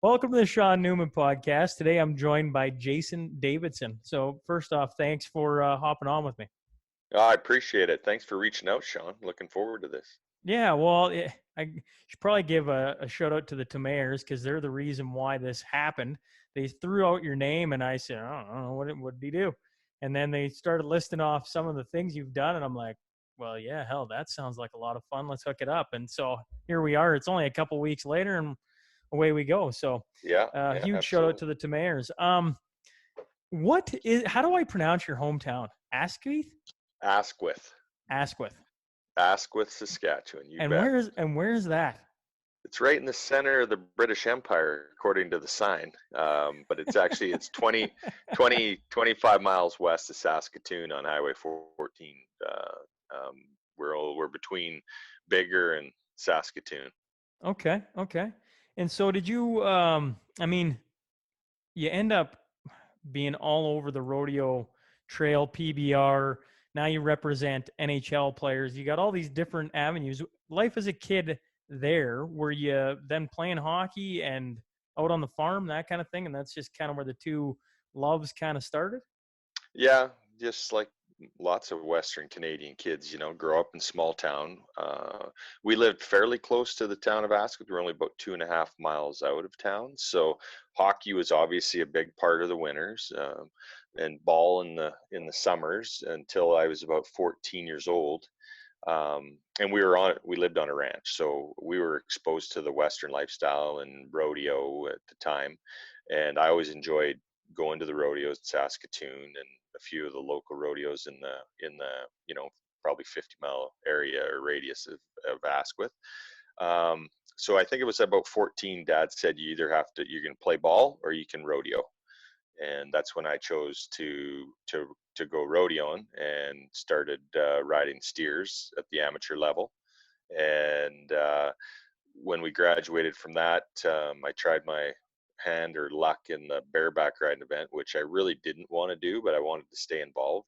Welcome to the Shaun Newman podcast. Today I'm joined by Jason Davidson. So first off, thanks for hopping on with me. Oh, I appreciate it. Thanks for reaching out, Shaun. Looking forward to this. Yeah, well, I should probably give a shout out to the Tomatoes because they're the reason why this happened. They threw out your name, and I said, I don't know, what did he do? And then they started listing off some of the things you've done, and I'm like, well, yeah, hell, that sounds like a lot of fun. Let's hook it up. And so here we are. It's only a couple weeks later, and away we go. So Yeah, huge shout out absolutely. to the Tomatoes. How do I pronounce your hometown? Asquith? Asquith, Asquith. Asquith, Saskatchewan. You And bet. where's that? It's right in the center of the British Empire, according to the sign. But it's 25 miles west of Saskatoon on Highway 14. We're between Bigger and Saskatoon. Okay. And so did you you end up being all over the rodeo trail, PBR. Now you represent NHL players. You got all these different avenues. Life as a kid there, were you then playing hockey and out on the farm, that kind of thing? And that's just kind of where the two loves kind of started? Yeah, just like lots of Western Canadian kids, grow up in small town. We lived fairly close to the town of Asquith. We're only about 2.5 miles out of town. So hockey was obviously a big part of the winters, and ball in the summers until I was about 14 years old. And we lived on a ranch, so we were exposed to the Western lifestyle and rodeo at the time. And I always enjoyed going to the rodeos in Saskatoon and a few of the local rodeos in the probably 50-mile area or radius of Asquith. So I think it was about 14. Dad said you can play ball or you can rodeo, and that's when I chose to go rodeoing and started riding steers at the amateur level. And when we graduated from that, I tried my hand or luck in the bareback riding event, which I really didn't want to do, but I wanted to stay involved.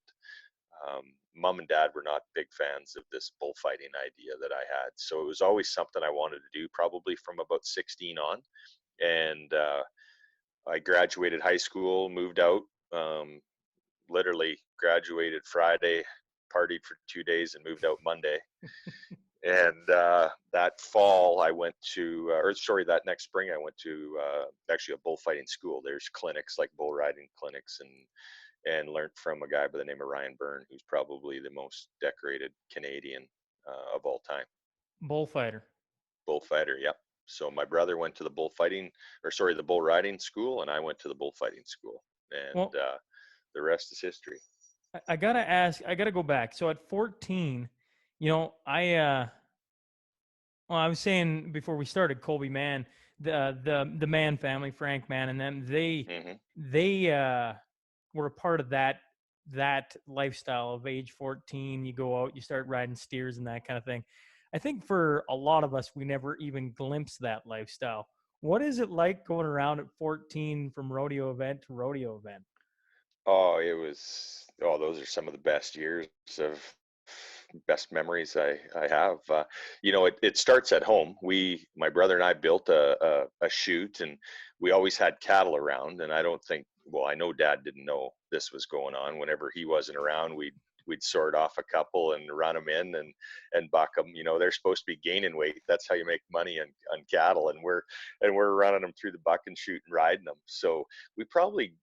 Mom and Dad were not big fans of this bullfighting idea that I had, so it was always something I wanted to do, probably from about 16 on. And I graduated high school, moved out, literally graduated Friday, partied for 2 days, and moved out Monday. And that fall, that next spring, I went to actually a bullfighting school. There's clinics like bull riding clinics, and learned from a guy by the name of Ryan Byrne, who's probably the most decorated Canadian of all time. Bullfighter. Bullfighter, yep. So my brother went to the the bull riding school, and I went to the bullfighting school, and Well, the rest is history. I gotta ask. I gotta go back. So at 14, I was saying before we started, Colby Mann, the Mann family, Frank Mann, and them, Hmm. they were a part of that lifestyle of age 14. You go out, you start riding steers and that kind of thing. I think for a lot of us, we never even glimpsed that lifestyle. What is it like going around at 14 from rodeo event to rodeo event? Those are some of the best years of best memories I have. It starts at home. My brother and I built a chute, and we always had cattle around. And I know Dad didn't know this was going on. Whenever he wasn't around, we'd sort off a couple and run them in and buck them. They're supposed to be gaining weight. That's how you make money on cattle, and we're running them through the buck and chute and riding them. So we probably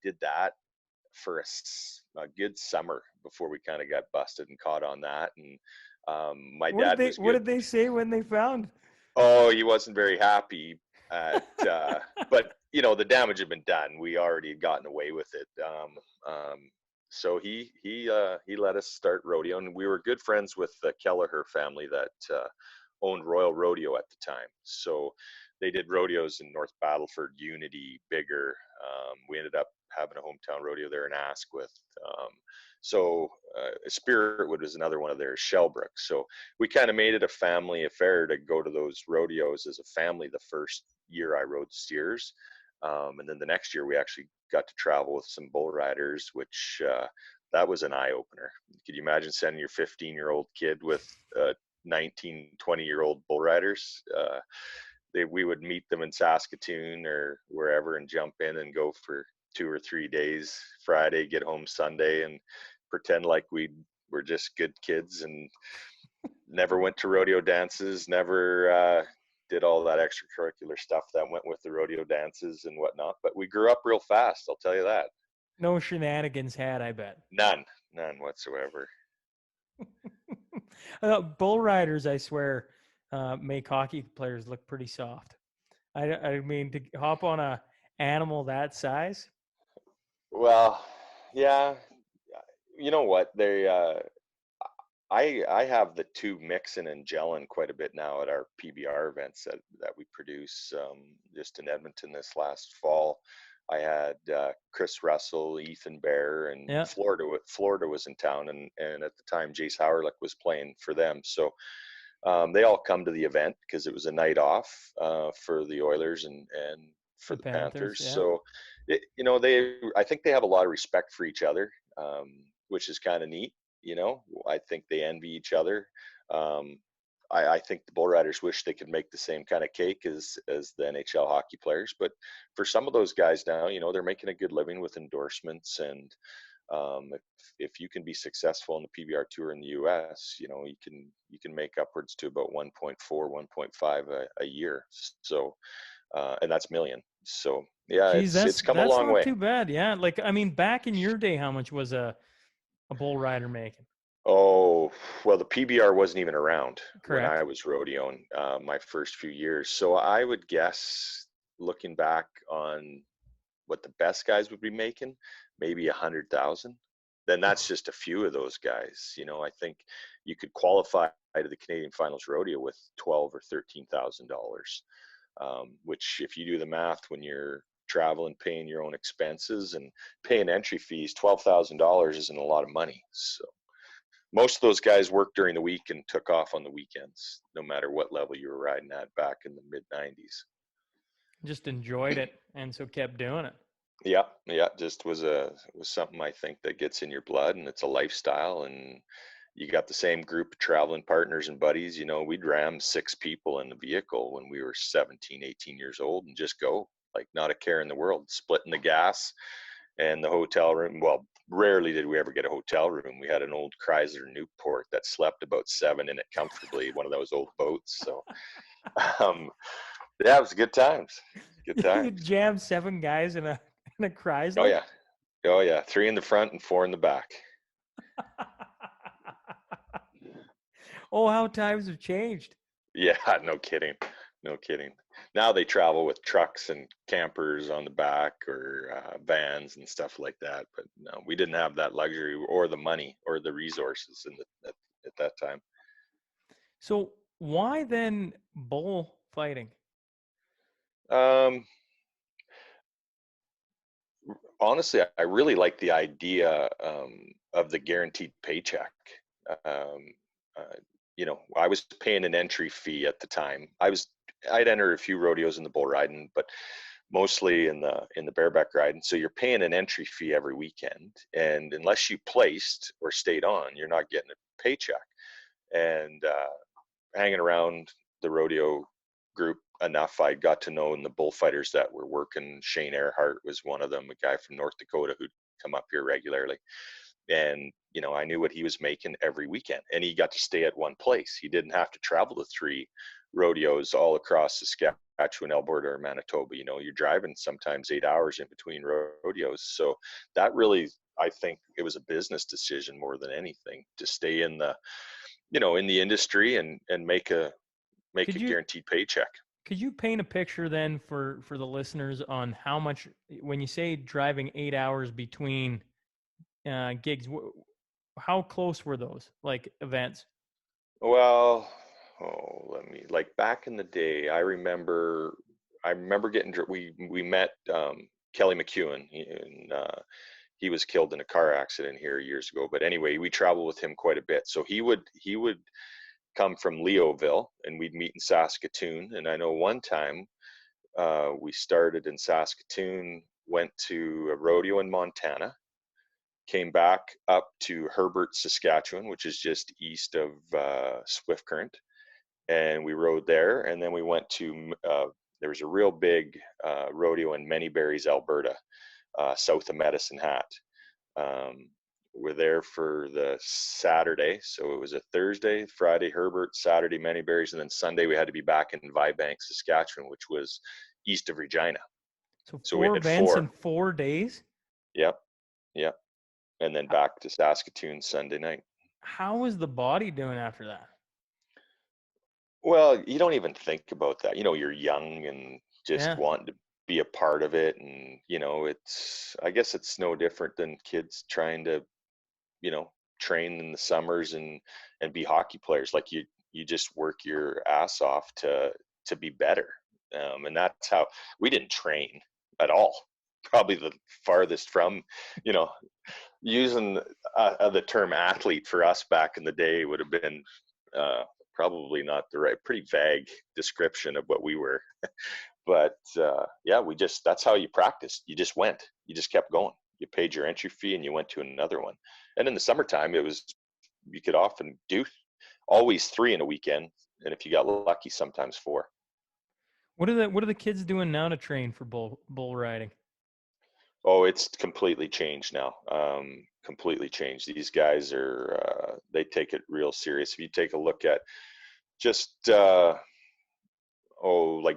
did that for a good summer before we kind of got busted and caught on that. And my dad was What good. did they say when they found? Oh, he wasn't very happy but the damage had been done. We already had gotten away with it. So he let us start rodeo, and we were good friends with the Kelleher family that owned Royal Rodeo at the time. So they did rodeos in North Battleford, Unity, Bigger. We ended up having a hometown rodeo there in Asquith. Spiritwood was another one of theirs, Shellbrook. So we kind of made it a family affair to go to those rodeos as a family. The first year I rode steers, and then the next year we actually got to travel with some bull riders, which that was an eye opener. Could you imagine sending your 15-year-old kid with 19, 20-year-old bull riders? we would meet them in Saskatoon or wherever and jump in and go for 2 or 3 days, Friday, get home Sunday, and pretend like we were just good kids and never went to rodeo dances, never did all that extracurricular stuff that went with the rodeo dances and whatnot. But we grew up real fast, I'll tell you that. No shenanigans had, I bet. None whatsoever. Bull riders, I swear, make hockey players look pretty soft. I mean, to hop on a animal that size. Well, yeah, you know what? I have the two mixing and gelling quite a bit now at our PBR events that we produce. Just in Edmonton this last fall, I had Chris Russell, Ethan Bear, and Yeah, Florida was in town, and at the time Jace Howerlick was playing for them. So they all come to the event because it was a night off for the Oilers and for the the Panthers. Panthers. Yeah, So I think they have a lot of respect for each other, which is kind of neat. I think they envy each other. Um, I think the Bull Riders wish they could make the same kind of cake as the NHL hockey players, but for some of those guys now, they're making a good living with endorsements, and if you can be successful in the PBR tour in the U.S., you can make upwards to about 1.4, 1.5 a year. So, and that's million. So yeah, geez, it's come a that's long not way. too bad. Yeah, like I mean, back in your day, how much was a bull rider making? Oh, well, the PBR wasn't even around when I Correct. was rodeoing my first few years. So I would guess, looking back on what the best guys would be making, maybe 100,000. Then that's just a few of those guys. I think you could qualify to the Canadian Finals rodeo with 12 or $13,000. Which, if you do the math, when you're traveling, paying your own expenses and paying entry fees, $12,000 isn't a lot of money. So most of those guys worked during the week and took off on the weekends, no matter what level you were riding at back in the mid 90s. Just enjoyed it, and so kept doing it. Yeah, yeah, just was something I think that gets in your blood, and it's a lifestyle, and you got the same group of traveling partners and buddies. We'd ram 6 people in the vehicle when we were 17, 18 years old and just go, like, not a care in the world, splitting the gas and the hotel room. Well, rarely did we ever get a hotel room. We had an old Chrysler Newport that slept about 7 in it comfortably, one of those old boats. So um, yeah, it was good times. Good You times. jammed 7 guys in a Oh Chrysler. yeah. Oh yeah. 3 in the front and 4 in the back. Oh, how times have changed. Yeah, no kidding. No kidding. Now they travel with trucks and campers on the back, or vans and stuff like that. But no, we didn't have that luxury or the money or the resources at that time. So why then bull fighting? Um, Honestly, I really like the idea of the guaranteed paycheck. Um, I was paying an entry fee at the time. I'd entered a few rodeos in the bull riding, but mostly in the bareback riding. So you're paying an entry fee every weekend, and unless you placed or stayed on, you're not getting a paycheck. And hanging around the rodeo group enough, I got to know the bullfighters that were working. Shane Earhart was one of them, a guy from North Dakota who'd come up here regularly. And, I knew what he was making every weekend, and he got to stay at one place. He didn't have to travel to 3 rodeos all across Saskatchewan, Alberta, or Manitoba. You're driving sometimes 8 hours in between rodeos. So that really, I think it was a business decision more than anything, to stay in the industry and make a Could you guaranteed paycheck. could you paint a picture then for the listeners on how much, when you say driving 8 hours between gigs, how close were those like events? Well, let me, like, back in the day, I remember we met Kelly McEwen, and he was killed in a car accident here years ago. But anyway, we traveled with him quite a bit. So he would come from Leoville, and we'd meet in Saskatoon. And I know one time we started in Saskatoon, went to a rodeo in Montana, came back up to Herbert, Saskatchewan, which is just east of Swift Current, and we rode there. And then we went to, there was a real big rodeo in Manyberries, Alberta, south of Medicine Hat. Um, we're there for the Saturday. So it was a Thursday, Friday, Herbert, Saturday, Manyberries, and then Sunday we had to be back in Vibank, Saskatchewan, which was east of Regina. So So we 4 had events in 4. 4 days? Yep. Yep. And then back to Saskatoon Sunday night. How was the body doing after that? Well, you don't even think about that. You're young and just Yeah. wanting to be a part of it. And, I guess it's no different than kids trying to, you know, train in the summers and be hockey players. Like you just work your ass off to be better. And that's how we didn't train at all. Probably the farthest from, you know, using the term athlete for us back in the day would have been probably not the right, pretty vague description of what we were. But yeah, that's how you practiced. You just kept going. You paid your entry fee and you went to another one. And in the summertime, you could often do always 3 in a weekend. And if you got lucky, sometimes 4. What are the kids doing now to train for bull riding? Oh, it's completely changed now. Completely changed. These guys they take it real serious. If you take a look at just, like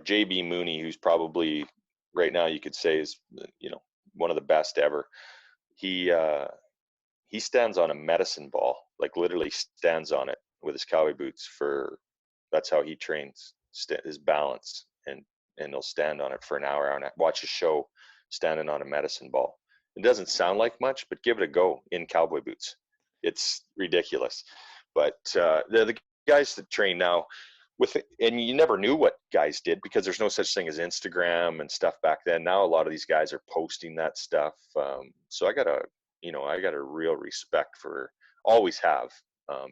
JB Mooney, who's probably right now you could say is, one of the best ever. He, he stands on a medicine ball, like literally stands on it with his cowboy boots that's how he trains his balance, and he'll stand on it for an hour and watch a show standing on a medicine ball. It doesn't sound like much, but give it a go in cowboy boots. It's ridiculous. But the guys that train now and you never knew what guys did because there's no such thing as Instagram and stuff back then. Now a lot of these guys are posting that stuff. So I got a real respect for, always have,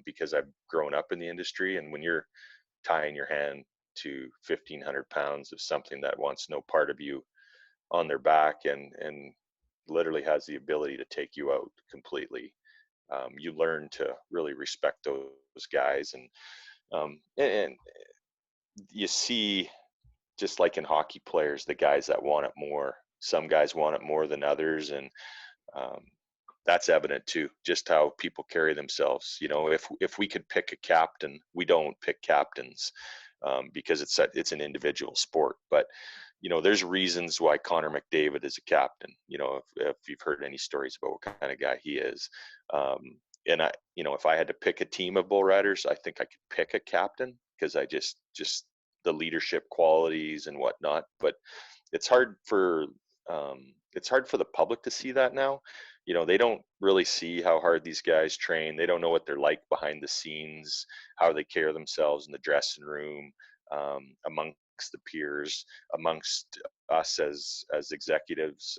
because I've grown up in the industry, and when you're tying your hand to 1,500 pounds of something that wants no part of you on their back and literally has the ability to take you out completely, you learn to really respect those guys. And you see, just like in hockey players, the guys that want it more. Some guys want it more than others, and um, that's evident too. Just how people carry themselves. If we could pick a captain, we don't pick captains, because it's an individual sport. But there's reasons why Connor McDavid is a captain. If you've heard any stories about what kind of guy he is, and if I had to pick a team of bull riders, I think I could pick a captain because I just the leadership qualities and whatnot. But it's hard for the public to see that now. They don't really see how hard these guys train. They don't know what they're like behind the scenes, how they carry themselves in the dressing room, amongst the peers, amongst us as executives.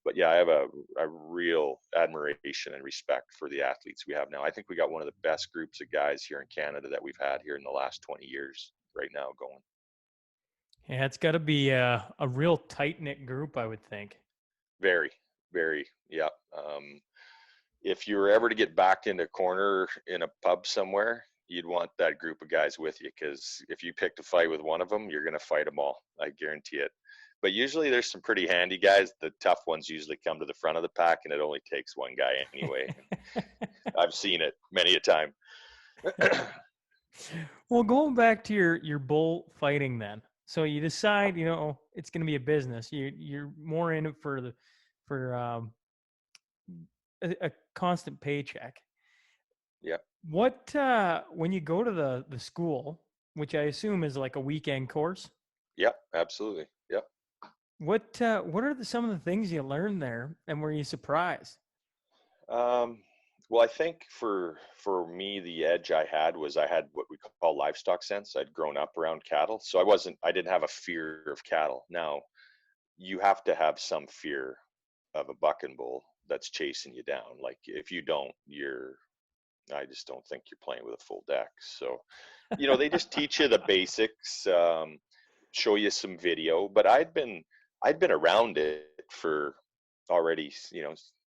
But yeah, I have a real admiration and respect for the athletes we have now. I think we got one of the best groups of guys here in Canada that we've had here in the last 20 years right now going. Yeah, it's got to be a real tight knit group, I would think. Very, very, yeah. If you were ever to get backed into a corner in a pub somewhere, you'd want that group of guys with you, because if you picked a fight with one of them, you're going to fight them all. I guarantee it. But usually there's some pretty handy guys. The tough ones usually come to the front of the pack, and it only takes one guy anyway. I've seen it many a time. Well, going back to your bull fighting then. So you decide, it's going to be a business. You're more in it for a constant paycheck. Yeah. What when you go to the school, which I assume is like a weekend course, Yeah, absolutely. Yeah. what are some of the things you learned there, and were you surprised? Um, well, I think for me, the edge I had was I had what we call livestock sense. I'd grown up around cattle, so I didn't have a fear of cattle. Now, you have to have some fear of a bucking bull that's chasing you down. Like if you don't, I just don't think you're playing with a full deck. So, they just teach you the basics, show you some video. But I'd been around it for already,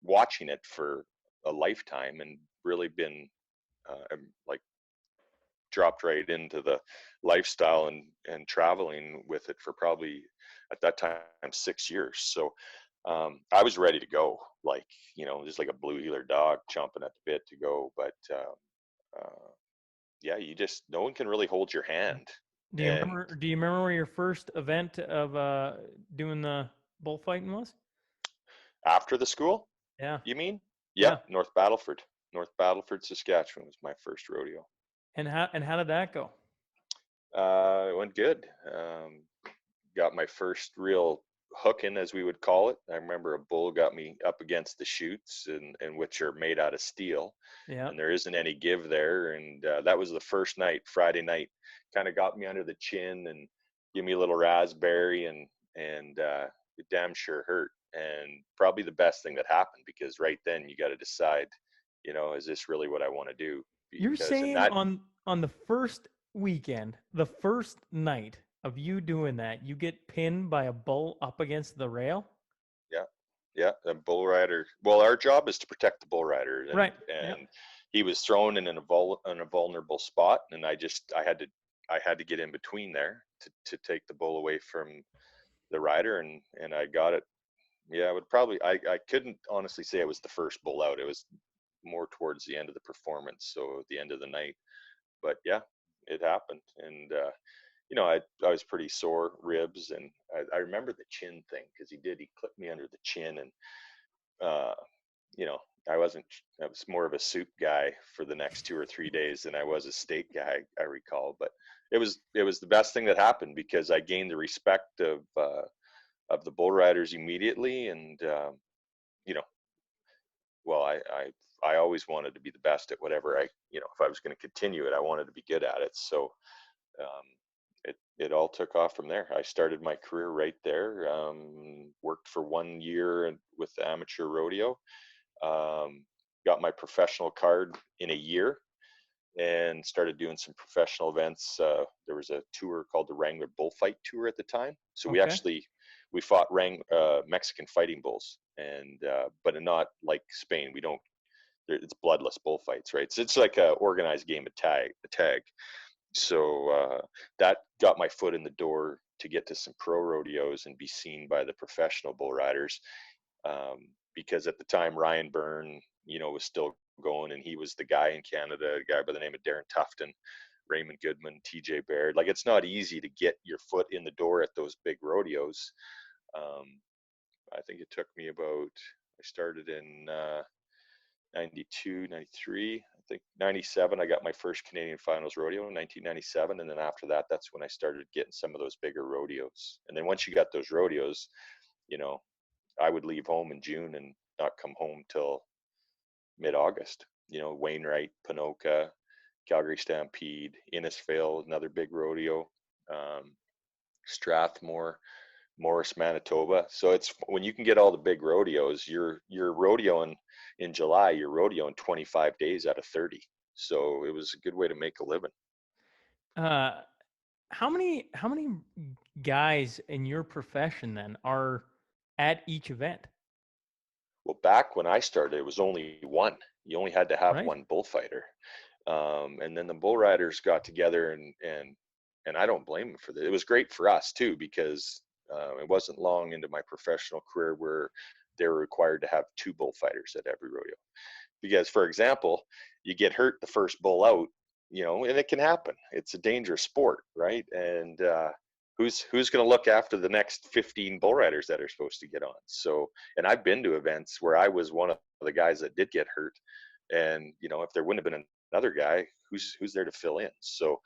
watching it for a lifetime, and really been like dropped right into the lifestyle and traveling with it for probably at that time 6 years. So I was ready to go, like, just like a blue heeler dog chomping at the bit to go. But yeah, no one can really hold your hand. Do you And remember? Do you remember where your first event of doing the bullfighting was? after the school, Yeah, you mean? yeah. Yep, North Battleford, Saskatchewan was my first rodeo. And how did that go? It went good. Got my first real hooking, as we would call it. I remember a bull got me up against the chutes, and which are made out of steel, Yeah. and there isn't any give there. And that was the first night, Friday night. Kind of got me under the chin and give me a little raspberry, and it damn sure hurt. And probably the best thing that happened, because right then you got to decide, is this really what I want to do? You're Because in saying that, on the first weekend, the first night of you doing that, you get pinned by a bull up against the rail? yeah, yeah, a bull rider. Well, our job is to protect the bull rider, and Right. Yeah. and he was thrown in a vulnerable spot, and I had to get in between there to take the bull away from the rider, and I got it. Yeah, I would probably I couldn't honestly say it was the first bull out. It was more towards the end of the performance, so at the end of the night. But yeah, it happened, and I was pretty sore ribs, and I remember the chin thing, because he clipped me under the chin, and uh, you know, I wasn't. I was more of a soup guy for the next 2 or 3 days than I was a steak guy. I recall, but it was the best thing that happened, because I gained the respect of the bull riders immediately, and you know, well, I always wanted to be the best at whatever if I was going to continue it, I wanted to be good at it. So um, it all took off from there. I started my career right there. Worked for 1 year with the amateur rodeo. Got my professional card in a year, and started doing some professional events. There was a tour called the Wrangler Bullfight Tour at the time. So Okay. we fought Mexican fighting bulls, and but not like Spain. We don't. It's bloodless bullfights, right? So it's like a organized game of tag. So that got my foot in the door to get to some pro rodeos and be seen by the professional bull riders. Because at the time Ryan Byrne, was still going, and he was the guy in Canada, a guy by the name of Darren Tufton, Raymond Goodman, TJ Baird. Like, it's not easy to get your foot in the door at those big rodeos. Um, I think it took me I started in 92, 93. I think 97, I got my first Canadian Finals rodeo in 1997. And then after that, that's when I started getting some of those bigger rodeos. And then once you got those rodeos, you know, I would leave home in June and not come home till mid-August. Wainwright, Ponoka, Calgary Stampede, Innisfail, another big rodeo, um, Strathmore, Morris, Manitoba. So it's when you can get all the big rodeos, you're rodeoing in July, you're rodeoing 25 days out of 30. So it was a good way to make a living. Uh, how many guys in your profession then are at each event? Well, back when I started, it was only one. You only had to have Right. one bullfighter. And then the bull riders got together, and I don't blame them for that. It was great for us too, because it wasn't long into my professional career where they were required to have two bullfighters at every rodeo. Because, for example, you get hurt the first bull out, and it can happen. It's a dangerous sport, right? And who's going to look after the next 15 bull riders that are supposed to get on? So, and I've been to events where I was one of the guys that did get hurt, and if there wouldn't have been another guy, who's there to fill in? So,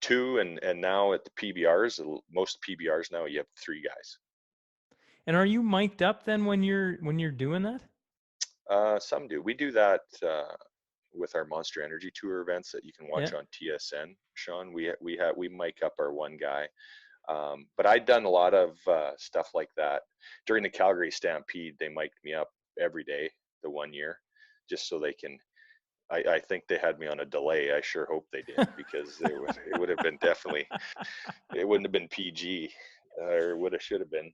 two, and now at the PBRs, most PBRs now you have three guys. And are you mic'd up then when you're doing that? Some do. We do that with our Monster Energy Tour events that you can Yeah. watch on TSN. Shaun, we mic up our one guy. But I'd done a lot of stuff like that during the Calgary Stampede. They mic'd me up every day the 1 year, just so they can. I think they had me on a delay. I sure hope they did, because it would have been definitely, it wouldn't have been PG, or would have should have been.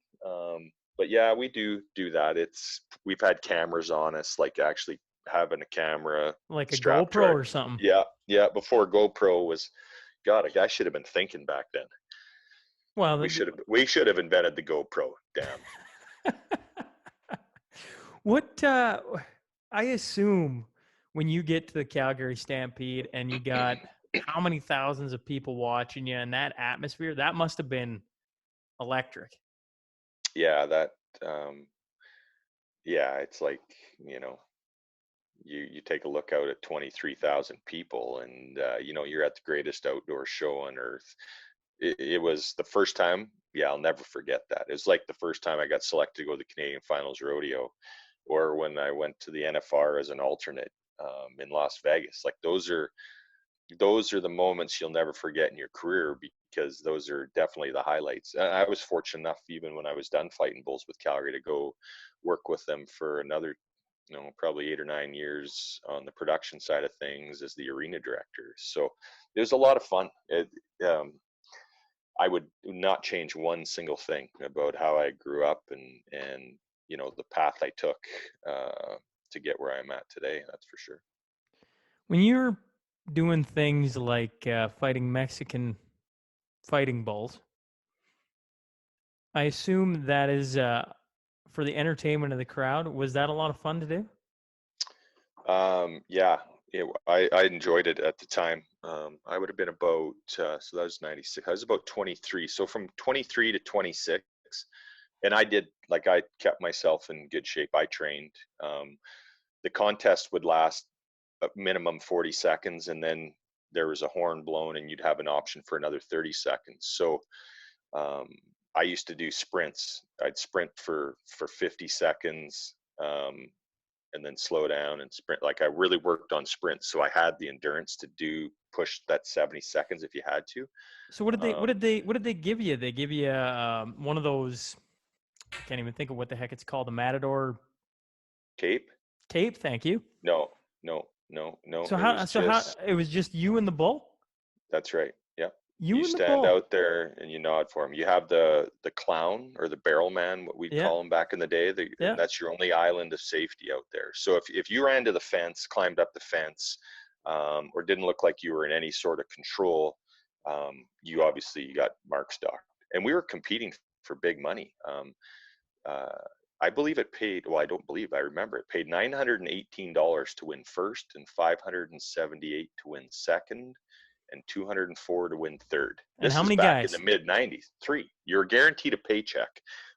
But yeah, we do that. We've had cameras on us, like actually having a camera Like a strapped to GoPro our, or something? yeah, Yeah, before GoPro was, God, a guy should have been thinking back then. Well, We should have invented the GoPro. Damn. what I assume when you get to the Calgary Stampede and you got how many thousands of people watching you in that atmosphere, that must have been electric. Yeah, that yeah, it's like, you know, you take a look out at 23,000 people, and you know, you're at the greatest outdoor show on earth. It was the first time, yeah, I'll never forget that. It was like the first time I got selected to go to the Canadian Finals Rodeo, or when I went to the NFR as an alternate in Las Vegas. Like those are the moments you'll never forget in your career, because those are definitely the highlights. I was fortunate enough, even when I was done fighting bulls with Calgary, to go work with them for another, you know, probably 8 or 9 years on the production side of things as the arena director. So it was a lot of fun. I would not change one single thing about how I grew up, and you know, the path I took to get where I'm at today. That's for sure. When you're doing things like fighting Mexican fighting bulls, I assume that is for the entertainment of the crowd. Was that a lot of fun to do? Yeah, I enjoyed it at the time. I would have been about, so that was 96. I was about 23. So from 23 to 26, and I kept myself in good shape. I trained. The contest would last a minimum 40 seconds, and then there was a horn blown, and you'd have an option for another 30 seconds. So um, I used to do sprints. I'd sprint for 50 seconds. And then slow down and sprint. Like I really worked on sprints, so I had the endurance to push that 70 seconds if you had to. So what did they give you? They give you one of those. I can't even think of what the heck it's called. The Matador Cape? cape. Thank you. No, no, no, no. So It was how just, it was just you and the bull. that's right. Yep. You You and the stand bull. out there and you nod for him. You have the clown or the barrel man, what we'd Yeah. call him back in the day. Yeah. And that's your only island of safety out there. So if you ran to the fence, climbed up the fence, or didn't look like you were in any sort of control, you got mark stock. And we were competing for big money. Uh, I believe it paid, well, I don't believe, I remember it paid $918 to win first, and 578 to win second, and 204 to win third. And This how is many back in the guys? mid 90s. Three. You're guaranteed a paycheck,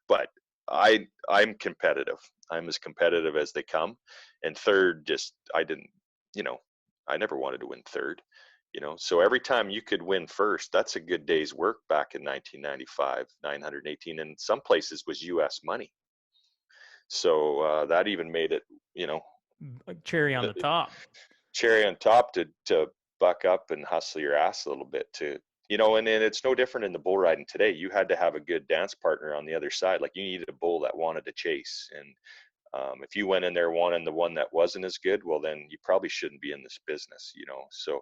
but I'm competitive. I'm as competitive as they come. And third, just I didn't, you know, I never wanted to win third. You know, so every time you could win first, that's a good day's work back in 1995. 918, and some places was U.S. money. So that even made it, you know, Cherry on the top. cherry on top to buck up and hustle your ass a little bit to, you know. And it's no different in the bull riding today. You had to have a good dance partner on the other side. Like you needed a bull that wanted to chase, and if you went in there wanting the one that wasn't as good, well, then you probably shouldn't be in this business, you know. So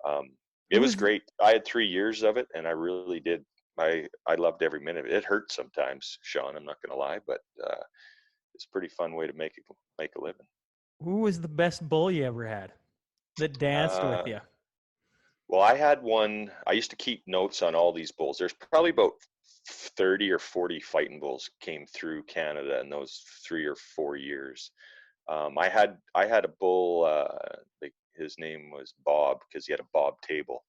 um, it Who was was great. I had 3 years of it, and I really did. I loved every minute of it. It hurt sometimes, Shaun, I'm not going to lie, but it's a pretty fun way to make a living. who was the best bull you ever had that danced with Uh, you? well, I had one. I used to keep notes on all these bulls. There's probably about 30 or 40 fighting bulls came through Canada in those 3 or 4 years. I had a bull. His name was Bob because he had a bob table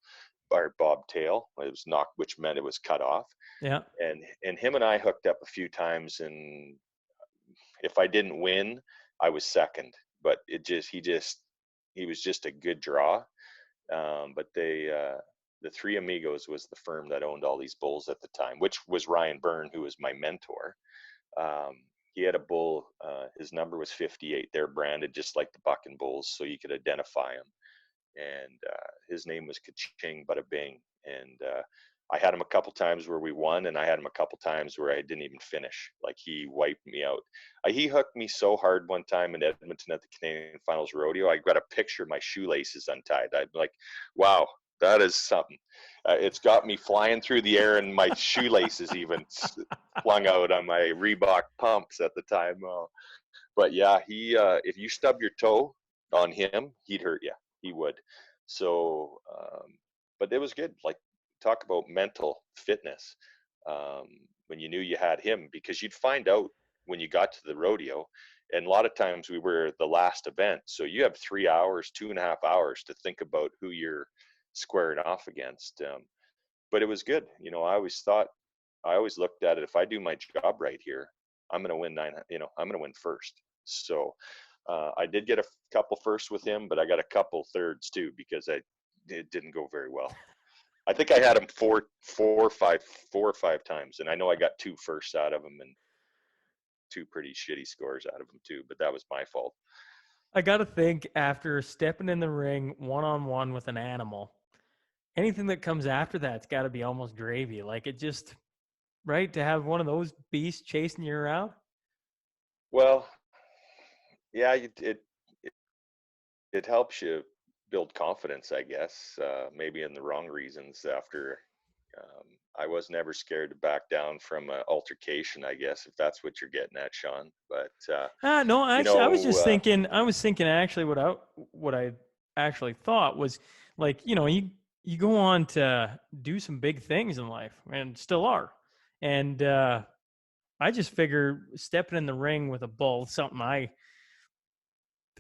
or bob tail. It was knocked, which meant it was cut off. Yeah. And him and I hooked up a few times, and if I didn't win, I was second. But he was just a good draw. But the Three Amigos was the firm that owned all these bulls at the time, which was Ryan Byrne, who was my mentor. He had a bull. His number was 58. They're branded just like the bucking bulls, so you could identify him. And his name was Kaching Bada Bing. And I had him a couple times where we won, and I had him a couple times where I didn't even finish. Like he wiped me out. He hooked me so hard one time in Edmonton at the Canadian Finals Rodeo. I got a picture of my shoelaces untied. I'm like, wow, that is something. It's got me flying through the air, and my shoelaces even flung out on my Reebok pumps at the time. But yeah, he if you stub your toe on him, he'd hurt you. He would. So, but it was good. Like, talk about mental fitness. When you knew you had him, because you'd find out when you got to the rodeo, and a lot of times we were the last event. So you have 3 hours, 2.5 hours to think about who you're squaring off against. But it was good. I always looked at it. If I do my job right here, I'm going to win nine. I'm going to win first. So I did get a couple firsts with him, but I got a couple thirds too because it didn't go very well. I think I had him four or five times, and I know I got two firsts out of him and two pretty shitty scores out of him too. But that was my fault. I got to think after stepping in the ring one on one with an animal, anything that comes after that's got to be almost gravy. Like it just, right? To have one of those beasts chasing you around. Well, yeah, it helps you build confidence, I guess. Maybe in the wrong reasons. After I was never scared to back down from an altercation, I guess, if that's what you're getting at, Shaun. But No, you actually, I was know, just thinking. I was thinking actually what I actually thought was like you go on to do some big things in life and still are, and I just figure stepping in the ring with a bull something I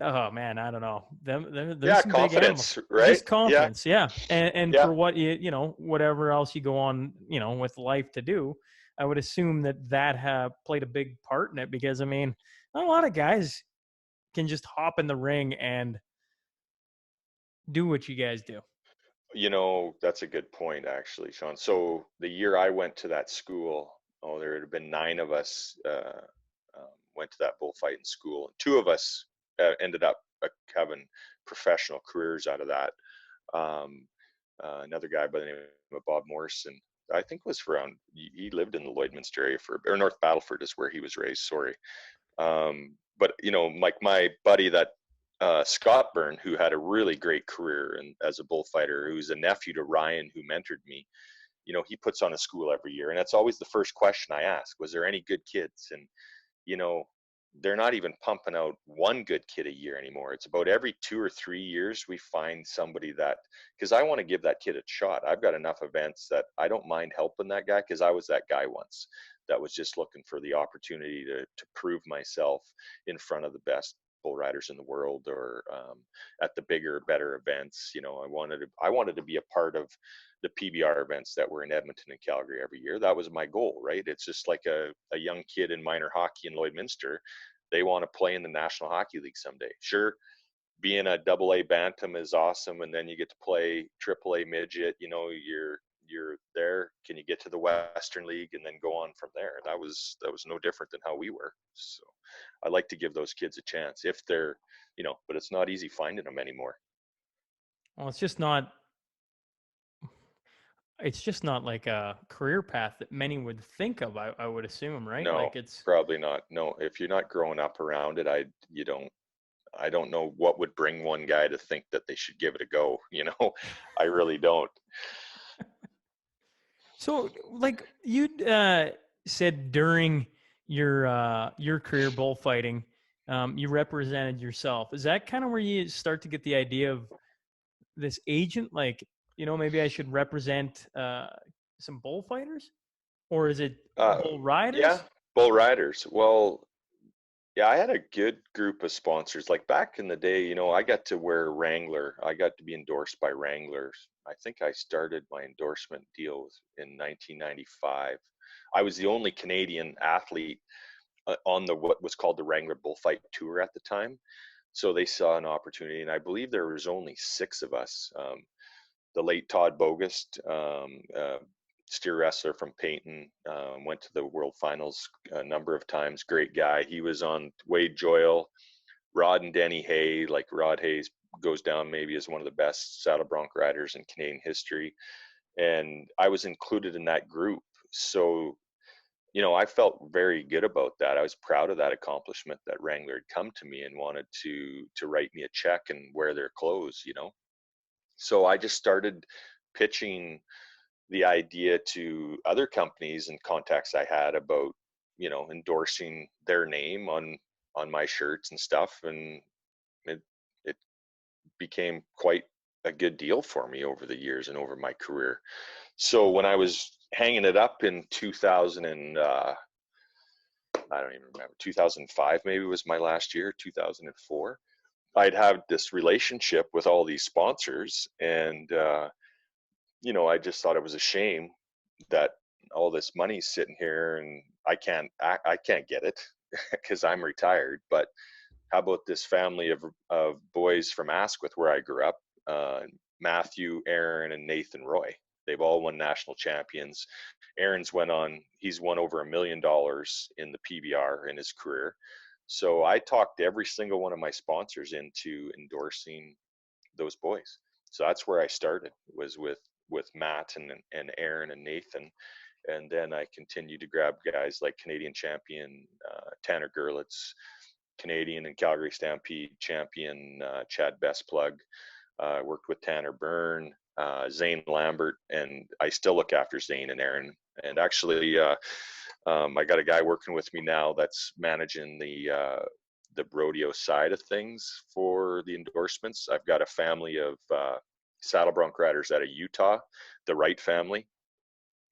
oh man I don't know there's yeah, some big animals, confidence, right? just Yeah, confidence, yeah, and yeah. for what whatever else you go on with life to do, I would assume that played a big part in it because I mean not a lot of guys can just hop in the ring and do what you guys do. That's a good point, actually, Shaun. So the year I went to that school, oh, there had been nine of us went to that bullfighting school. And two of us ended up having professional careers out of that. Um, Another guy by the name of Bob Morrison, I think was around. He lived in the Lloydminster area or North Battleford is where he was raised. Sorry, but like my buddy that Scott Byrne, who had a really great career and as a bullfighter, who's a nephew to Ryan, who mentored me. He puts on a school every year, and that's always the first question I ask: was there any good kids? And you know, they're not even pumping out one good kid a year anymore. It's about every 2 or 3 years we find somebody that, because I want to give that kid a shot. I've got enough events that I don't mind helping that guy because I was that guy once that was just looking for the opportunity to prove myself in front of the best bull riders in the world, or at the bigger, better events. I wanted to be a part of the PBR events that were in Edmonton and Calgary every year. That was my goal, right? It's just like a young kid in minor hockey in Lloydminster. They want to play in the National Hockey League someday. Sure, being a double A bantam is awesome, and then you get to play triple A midget. You're there. Can you get to the Western League and then go on from there? That was no different than how we were. So I like to give those kids a chance if they're, but it's not easy finding them anymore. Well, it's just not like a career path that many would think of. I would assume, right? No, Like it's probably not. No, if you're not growing up around it, I don't know what would bring one guy to think that they should give it a go. I really don't. so like you said during your career bullfighting, you represented yourself. Is that kind of where you start to get the idea of this agent? Like, maybe I should represent some bullfighters, or is it Uh, bull yeah, riders? bull riders. Well, yeah, I had a good group of sponsors. Like back in the day, I got to wear Wrangler. I got to be endorsed by Wranglers. I think I started my endorsement deal in 1995. I was the only Canadian athlete on the what was called the Wrangler Bullfight Tour at the time. So they saw an opportunity, and I believe there was only six of us. The late Todd Bogust, steer wrestler from Payton, went to the World Finals a number of times. Great guy. He was on Wade Joyle, Rod and Denny Hay. Like Rod Hayes goes down maybe as one of the best saddle bronc riders in Canadian history, and I was included in that group. So I felt very good about that. I was proud of that accomplishment that Wrangler had come to me and wanted to write me a check and wear their clothes. So I just started pitching the idea to other companies and contacts I had about, endorsing their name on my shirts and stuff, and it it became quite a good deal for me over the years and over my career. So when I was hanging it up in 2000 and I don't even remember, 2005 maybe was my last year, 2004. I'd have this relationship with all these sponsors, and I just thought it was a shame that all this money's sitting here and I can't get it because I'm retired. But how about this family of boys from Asquith where I grew up? Matthew, Aaron, and Nathan Roy. They've all won national champions. He's won over $1 million in the PBR in his career. So I talked every single one of my sponsors into endorsing those boys. So that's where I started, was with Matt and Aaron and Nathan. And then I continued to grab guys like Canadian champion Tanner Gerlitz, Canadian and Calgary Stampede champion Chad Bestplug. Worked with Tanner Byrne, Zane Lambert, and I still look after Zane and Aaron. And actually, I got a guy working with me now that's managing the rodeo side of things for the endorsements. I've got a family of saddle bronc riders out of Utah, the Wright family.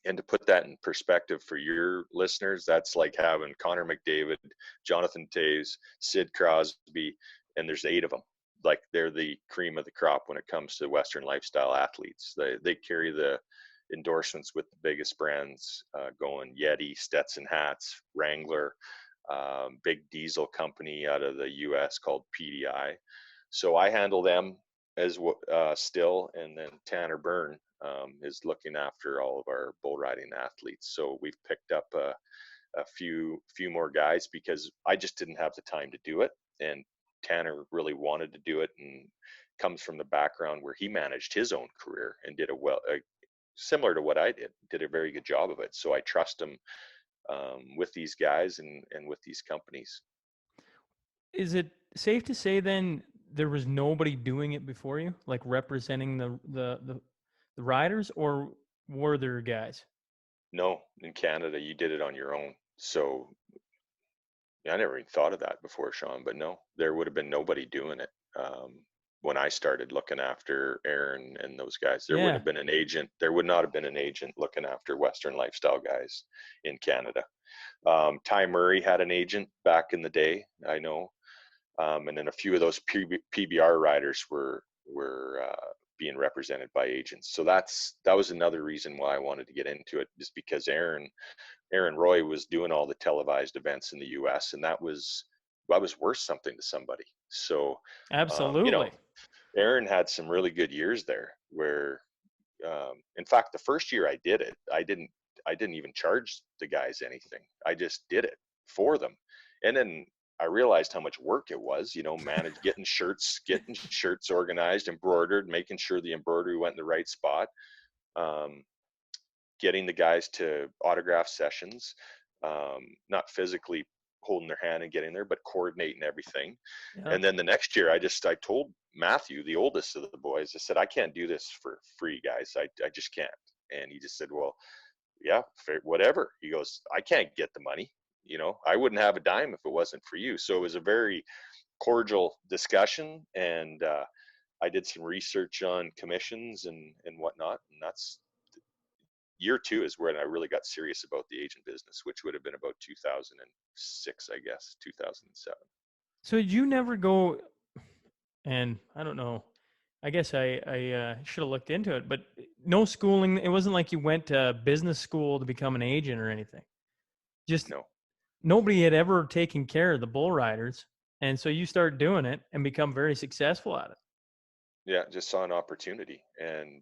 And to put that in perspective for your listeners, that's like having Connor McDavid, Jonathan Toews, Sid Crosby, and there's 8 of them. Like, they're the cream of the crop when it comes to Western lifestyle athletes. They carry the endorsements with the biggest brands going: Yeti, Stetson hats, Wrangler, big diesel company out of the US called PDI. So I handle them as still, and then Tanner Byrne is looking after all of our bull riding athletes. So we've picked up a few more guys because I just didn't have the time to do it, and Tanner really wanted to do it, and comes from the background where he managed his own career and did it well, similar to what I did a very good job of it. So I trust him with these guys and with these companies. Is it safe to say then there was nobody doing it before you, like representing the riders, or were there guys? No, in Canada, you did it on your own. So I never even thought of that before, Shaun, but no, there would have been nobody doing it. When I started looking after Aaron and those guys, there would Yeah, have been an agent. There would not have been an agent looking after Western lifestyle guys in Canada. Ty Murray had an agent back in the day, I know. And then a few of those PBR riders were being represented by agents. So that was another reason why I wanted to get into it, just because Aaron Roy was doing all the televised events in the U.S., and that was worth something to somebody. So, absolutely. Aaron had some really good years there where, in fact, the first year I did it, I didn't even charge the guys anything. I just did it for them. And then I realized how much work it was, getting shirts organized, embroidered, making sure the embroidery went in the right spot, getting the guys to autograph sessions, not physically holding their hand and getting there, but coordinating everything. Yep. And then the next year, I told Matthew, the oldest of the boys, I said, I can't do this for free, guys. I just can't. And he just said, well, yeah, whatever. He goes, I can't get the money. I wouldn't have a dime if it wasn't for you. So it was a very cordial discussion, and I did some research on commissions and whatnot. And that's year 2 is when I really got serious about the agent business, which would have been about 2006, I guess, 2007. So did you never go, and I don't know, I guess I should have looked into it, but no schooling. It wasn't like you went to business school to become an agent or anything. Just No. nobody had ever taken care of the bull riders. And so you start doing it and become very successful at it. Yeah, just saw an opportunity. And,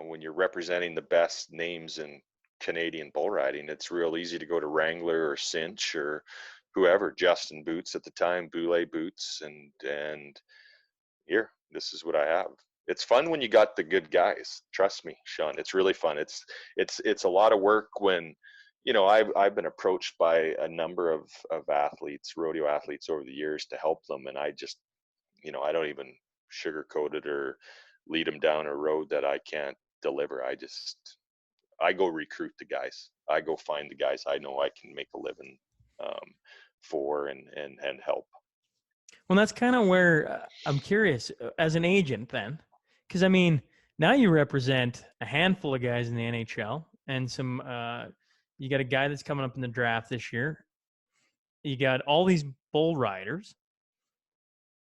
when you're representing the best names in Canadian bull riding, it's real easy to go to Wrangler or Cinch or whoever, Justin Boots at the time, Boulay Boots, and here, this is what I have. It's fun when you got the good guys. Trust me, Shaun. It's really fun. It's a lot of work when, I've been approached by a number of athletes, rodeo athletes over the years to help them, and I just, I don't even sugarcoat it or lead them down a road that I can't deliver. I go recruit the guys. I go find the guys I know I can make a living for and help. Well, that's kind of where I'm curious as an agent then, because I mean, now you represent a handful of guys in the NHL and some. You got a guy that's coming up in the draft this year. You got all these bull riders.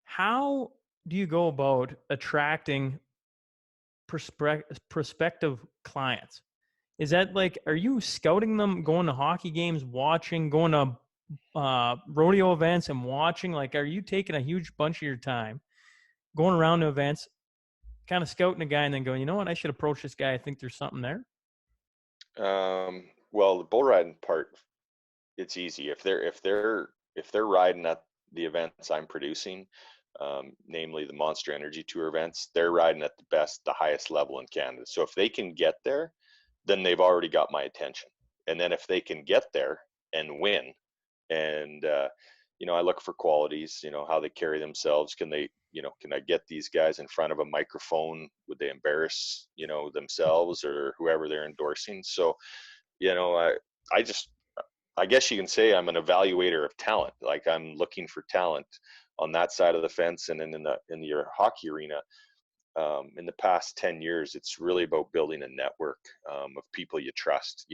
How do you go about attracting prospective clients? Is that like, are you scouting them, going to hockey games, watching, going to rodeo events and watching? Like, are you taking a huge bunch of your time going around to events, kind of scouting a guy and then going, you know what, I should approach this guy. I think there's something there. Well, the bull riding part, it's easy. If they're riding at the events I'm producing, namely the Monster Energy Tour events, they're riding at the highest level in Canada. So if they can get there, then they've already got my attention. And then if they can get there and win, and I look for qualities, how they carry themselves. Can I get these guys in front of a microphone? Would they embarrass, themselves or whoever they're endorsing? So, I just, I guess you can say I'm an evaluator of talent. Like I'm looking for talent on that side of the fence, and then in your hockey arena. In the past 10 years, it's really about building a network of people you trust.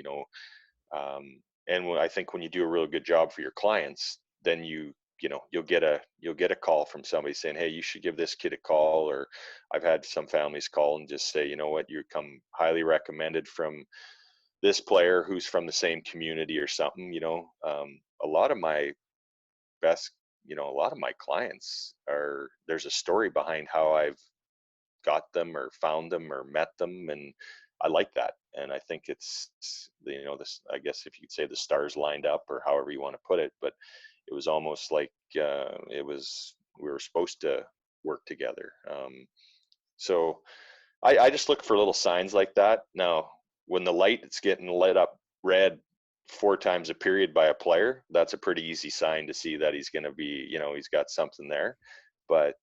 And I think when you do a really good job for your clients, then you'll get a call from somebody saying, hey, you should give this kid a call. Or I've had some families call and just say, you know what, you come highly recommended from this player who's from the same community or something. A lot of my best, a lot of my clients there's a story behind how I've got them or found them or met them, and I like that. And I think it's this, I guess if you'd say the stars lined up or however you want to put it, but it was almost like we were supposed to work together. So I just look for little signs like that. Now when the light is getting lit up red 4 times a period by a player, that's a pretty easy sign to see that he's going to be, he's got something there. But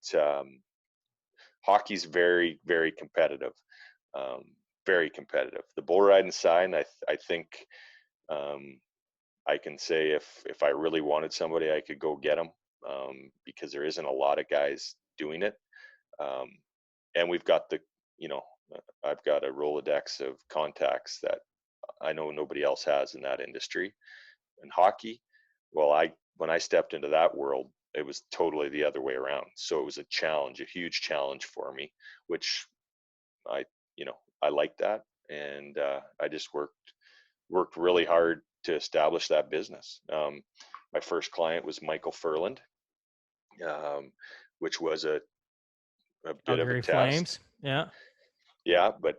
hockey's very, very competitive. Um, Very competitive. The bull riding side, I think I can say if I really wanted somebody, I could go get them because there isn't a lot of guys doing it. Um, and we've got I've got a Rolodex of contacts that I know nobody else has in that industry. In hockey, well, when I stepped into that world, it was totally the other way around. So it was a challenge, a huge challenge for me, which I, I liked that, and I just worked really hard to establish that business. My first client was Micheal Ferland, which was a bit of a Calgary test. Flames. Yeah. Yeah, but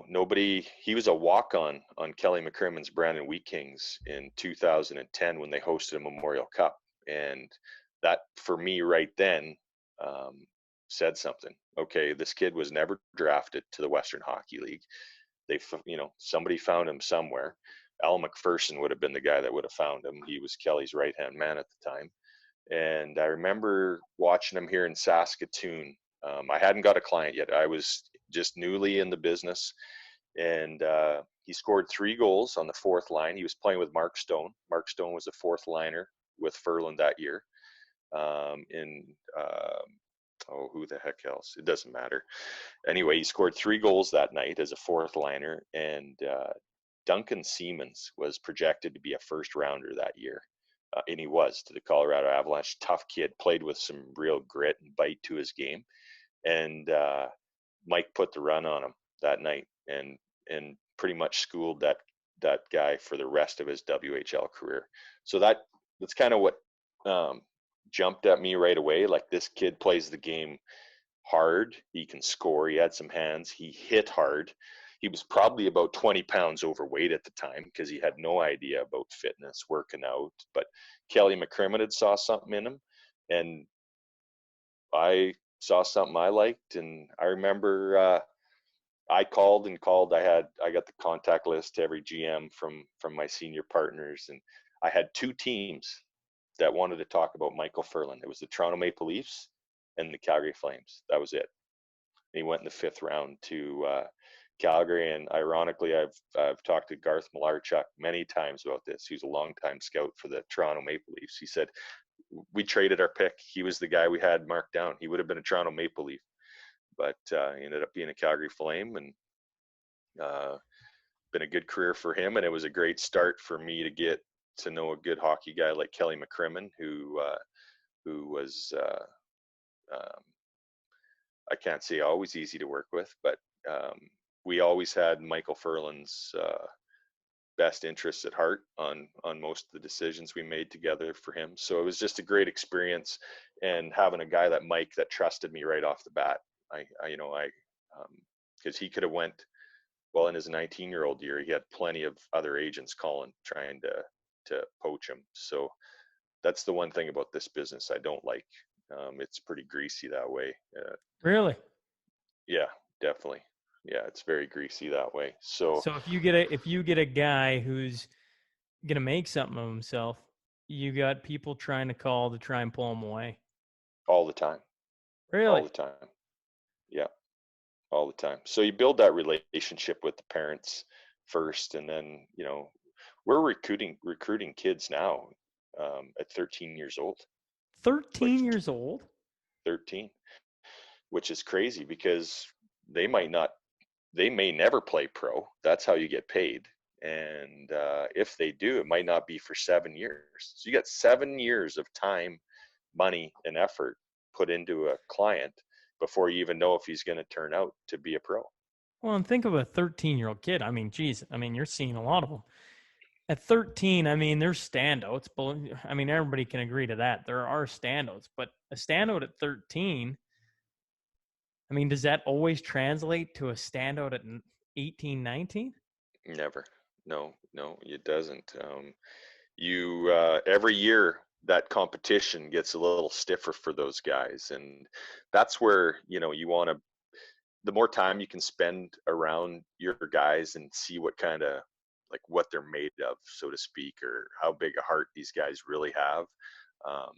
nobody. He was a walk-on on Kelly McCrimmon's Brandon Wheat Kings in 2010 when they hosted a Memorial Cup, and that for me right then said something. Okay, this kid was never drafted to the Western Hockey League. Somebody found him somewhere. Al McPherson would have been the guy that would have found him. He was Kelly's right-hand man at the time, and I remember watching him here in Saskatoon. I hadn't got a client yet. I was just newly in the business, and he scored 3 goals on the fourth line. He was playing with Mark Stone. Mark Stone was a fourth liner with Ferland that year. Who the heck else? It doesn't matter. Anyway, he scored 3 goals that night as a fourth liner, and Duncan Siemens was projected to be a first rounder that year. And he was, to the Colorado Avalanche. Tough kid, played with some real grit and bite to his game. And Mike put the run on him that night, and pretty much schooled that guy for the rest of his WHL career. So that's kind of what jumped at me right away. Like, this kid plays the game hard. He can score. He had some hands. He hit hard. He was probably about 20 pounds overweight at the time because he had no idea about fitness, working out. But Kelly McCrimmon had saw something in him, and I saw something I liked. And I remember I called. I got the contact list to every GM from my senior partners, and I had 2 teams that wanted to talk about Micheal Ferland. It was the Toronto Maple Leafs and the Calgary Flames. That was it. He went in the 5th round to Calgary, and ironically, I've talked to Garth Malarchuk many times about this. He's a longtime scout for the Toronto Maple Leafs. He said, we traded our pick. He was the guy we had marked down. He would have been a Toronto Maple Leaf. but he ended up being a Calgary Flame, and been a good career for him. And it was a great start for me to get to know a good hockey guy like Kelly McCrimmon, who was um, I can't say always easy to work with, but we always had Micheal Ferland's best interests at heart on most of the decisions we made together for him. So it was just a great experience, and having a guy that Mike that trusted me right off the bat. Because he could have went well in his 19-year-old year. He had plenty of other agents calling trying to poach him. So that's the one thing about this business I don't like. It's pretty greasy that way. Really? Yeah, definitely. Yeah, it's very greasy that way. So So if you get a guy who's gonna make something of himself, you got people trying to call to try and pull him away. all the time, all Really? the time. Yeah, all the time. So you build that relationship with the parents first, and then we're recruiting kids now at 13 years old, 13 which years old? 13, which is crazy because they might not, they may never play pro. That's how you get paid. And if they do, it might not be for 7 years. So you got 7 years of time, money, and effort put into a client before you even know if he's going to turn out to be a pro. Well, and think of a 13-year-old kid. I mean, geez, I mean, you're seeing a lot of them. At 13, I mean, there's standouts, but I mean, everybody can agree to that. There are standouts, but a standout at 13, I mean, does that always translate to a standout at 18, 19? Never. No, no, it doesn't. You every year that competition gets a little stiffer for those guys, and that's where you want to, the more time you can spend around your guys and see what kind of, like, what they're made of, so to speak, or how big a heart these guys really have. um,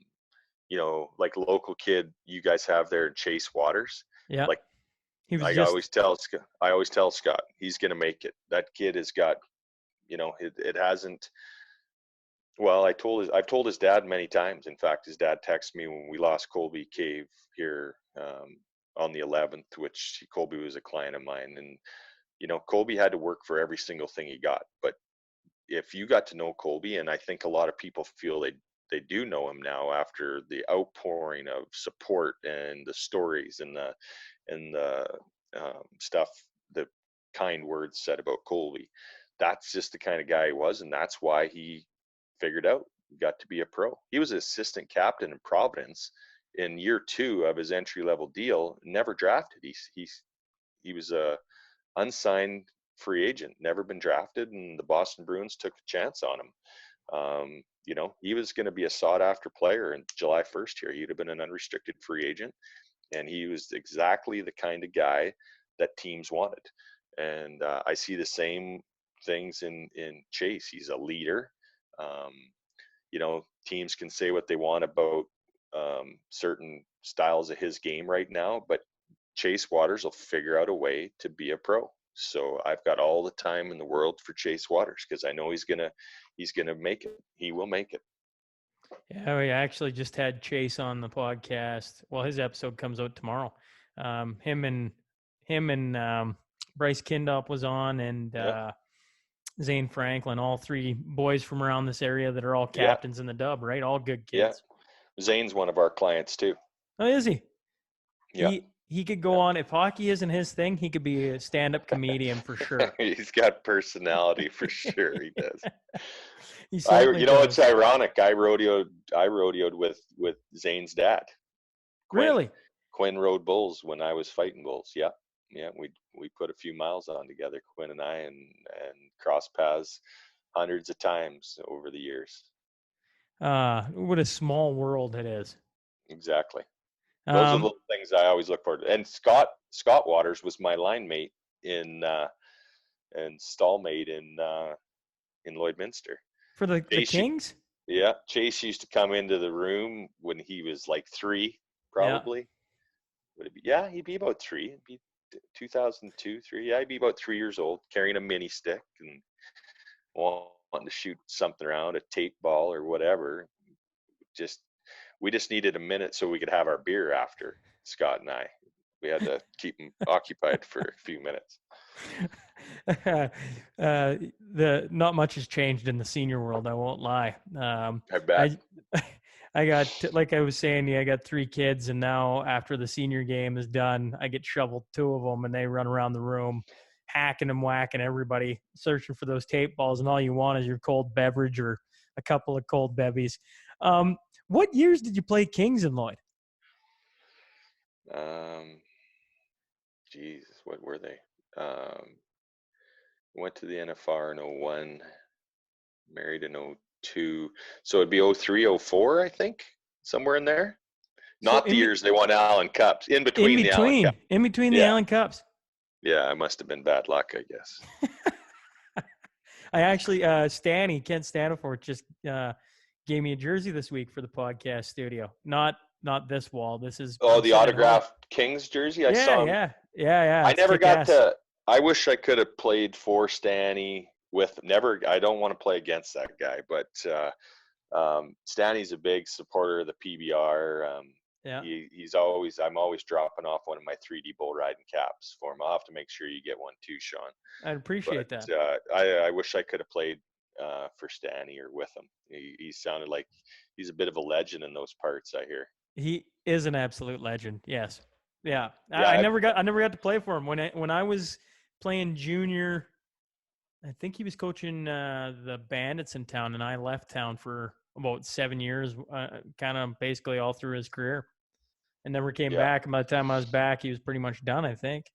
like local kid you guys have there, Chase Waters. Yeah. Like, He was I just always tell Scott, he's going to make it. That kid has got, it hasn't. Well, I've told his dad many times. In fact, his dad texted me when we lost Colby Cave here on the 11th, which Colby was a client of mine. And, Colby had to work for every single thing he got. But if you got to know Colby, and I think a lot of people feel they do know him now after the outpouring of support and the stories and the stuff, the kind words said about Colby. That's just the kind of guy he was, and that's why he figured out he got to be a pro. He was an assistant captain in Providence in year 2 of his entry level deal. Never drafted. He was a unsigned free agent, never been drafted, and the Boston Bruins took a chance on him. He was going to be a sought after player in July 1st here. He'd have been an unrestricted free agent, and he was exactly the kind of guy that teams wanted. And I see the same things in Chase. He's a leader. Um, Teams can say what they want about certain styles of his game right now, but Chase Waters will figure out a way to be a pro. So I've got all the time in the world for Chase Waters because I know he's gonna make it. He will make it. Yeah, we actually just had Chase on the podcast. Well, his episode comes out tomorrow. Him and Bryce Kindop was on, and Yeah, Zane Franklin, all three boys from around this area that are all yeah, captains in the Dub, right? All good yeah. kids. Zane's one of our clients too. Oh, is he? Yeah, He could go yeah. on, if hockey isn't his thing, he could be a stand-up comedian for sure. He's got personality for sure. He does. He certainly It's does. ironic. I rodeoed with Zane's dad, Quinn. Really? Quinn rode bulls when I was fighting bulls. Yeah, yeah. We put a few miles on together, Quinn and I, and crossed paths hundreds of times over the years. What a small world it is. Exactly. Those are the Um, little things I always look for. And Scott Waters was my line mate in and stallmate in Lloydminster. for the Chase, Kings? yeah, Chase used to come into the room when he was like 3, Yeah. probably. Would it be? Yeah, he'd be about 3. It'd be 2002, 3. Yeah, he'd be about 3 years old, carrying a mini stick and wanting to shoot something around, a tape ball or whatever. Just We just needed a minute so we could have our beer after, Scott and I. we had to keep them occupied for a few minutes. The not much has changed in the senior world. I won't lie. I bet. I got, like I was saying, I got 3 kids, and now after the senior game is done, I get shoveled 2 of them, and they run around the room, hacking and whacking everybody, searching for those tape balls, and all you want is your cold beverage or a couple of cold bevies. What years did you play Kings in, Lloyd? Jesus, what were they? Went to the NFR in 01, married in 02. So it'd be 03, 04, I think, somewhere in there. So Not the years they won Allen Cups. In between the Allen Cups. in between the Yeah. Allen Cups. Yeah, I must have been bad luck, I guess. I actually, Kent Stanifort just gave me a jersey this week for the podcast studio. Not this wall. This is the autographed Kings jersey. I saw him. Yeah. I never got to. I wish I could have played for Stanny with. Never. I don't want to play against that guy, but Stanny's a big supporter of the PBR. Yeah. He's always. I'm always dropping off one of my 3D Bullriding caps for him. I'll have to make sure you get one too, Shaun. I'd appreciate that. I wish I could have played for Stanny or with him. He sounded like he's a bit of a legend in those parts, I hear. He is an absolute legend. Yes. Yeah. I never got to play for him when I was playing junior. I think he was coaching the Bandits in town, and I left town for about 7 years, kind of basically all through his career, and never came back. And by the time I was back, he was pretty much done, I think.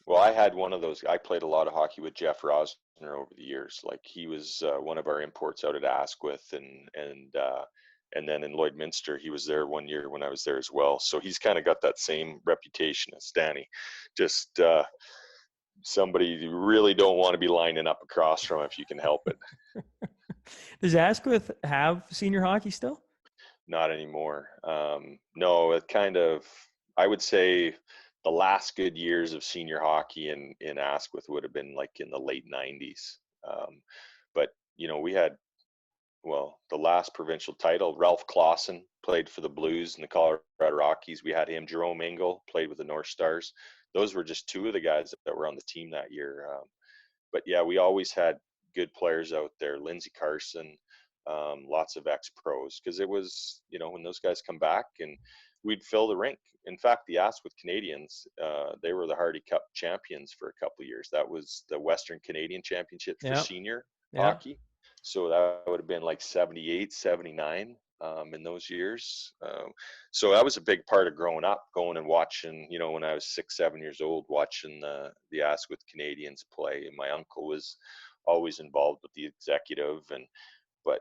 Well, I had one of those. I played a lot of hockey with Jeff Rosner over the years. Like he was one of our imports out at Asquith, and then in Lloydminster, he was there 1 year when I was there as well. So he's kind of got that same reputation as Stanny. Just somebody you really don't want to be lining up across from if you can help it. Does Asquith have senior hockey still? Not anymore. No, it kind of, I would say the last good years of senior hockey in Asquith would have been like in the late 90s. But, we had, the last provincial title, Ralph Clausen played for the Blues and the Colorado Rockies. We had him. Jerome Engel played with the North Stars. Those were just 2 of the guys that were on the team that year. But yeah, we always had good players out there. Lindsey Carson, lots of ex-pros, because it was, when those guys come back and we'd fill the rink. In fact, the Asquith Canadians, they were the Hardy Cup champions for a couple of years. That was the Western Canadian Championship for senior hockey. So that would have been like 78, 79 in those years. So that was a big part of growing up, going and watching, when I was 6, 7 years old, watching the Asquith Canadians play. And my uncle was always involved with the executive. But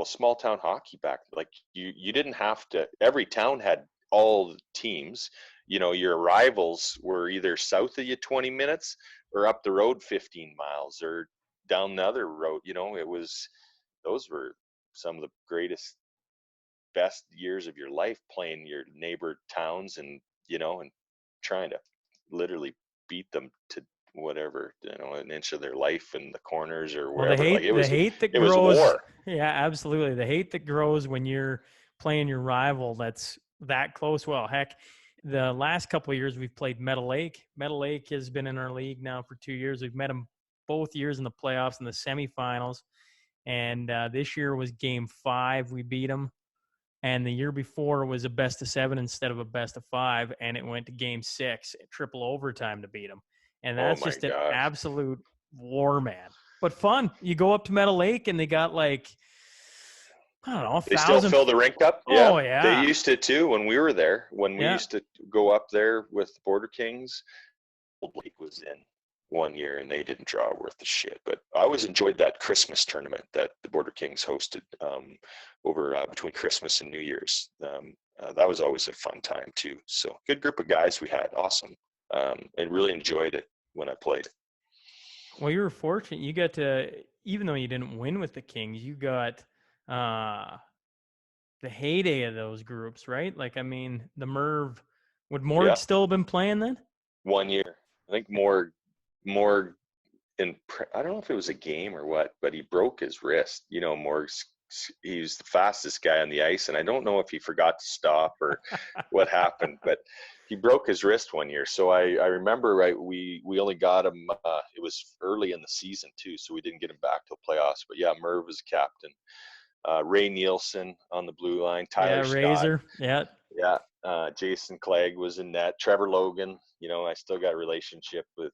small town hockey back, like you didn't have to, every town had all the teams. Your rivals were either south of you 20 minutes or up the road 15 miles or down the other road. Those were some of the greatest, best years of your life, playing your neighbor towns and trying to literally beat them to whatever, an inch of their life in the corners or wherever. The hate that grows. Was war. Yeah, absolutely. The hate that grows when you're playing your rival that's that close. Well, heck, the last couple of years we've played Meadow Lake. Meadow Lake has been in our league now for 2 years. We've met them both years in the playoffs and the semifinals. And this year was game 5. We beat them. And the year before was a best of 7 instead of a best of 5. And it went to game 6, triple overtime to beat them. And that's just an absolute war, man. But fun. You go up to Meadow Lake and they got like, I don't know, they still fill the rink up. Yeah. Oh, yeah. They used to too when we were there. When we used to go up there with the Border Kings, Old Lake was in 1 year and they didn't draw worth the shit. But I always enjoyed that Christmas tournament that the Border Kings hosted over between Christmas and New Year's. That was always a fun time too. So good group of guys we had. Awesome. And really enjoyed it when I played. Well, you were fortunate. You got to, even though you didn't win with the Kings, you got the heyday of those groups, right? Like, I mean, the Merv, would Morg still have been playing then? 1 year. I think Morg I don't know if it was a game or what, but he broke his wrist. Morg's he was the fastest guy on the ice, and I don't know if he forgot to stop or what happened, but he broke his wrist one year. So I remember, right, we only got him. It was early in the season too, so we didn't get him back till playoffs. But yeah, Merv was captain. Ray Nielsen on the blue line. Yeah, Tyler Scott. Razor. Yeah. Yeah. Jason Clegg was in net. Trevor Logan. You know, I still got a relationship with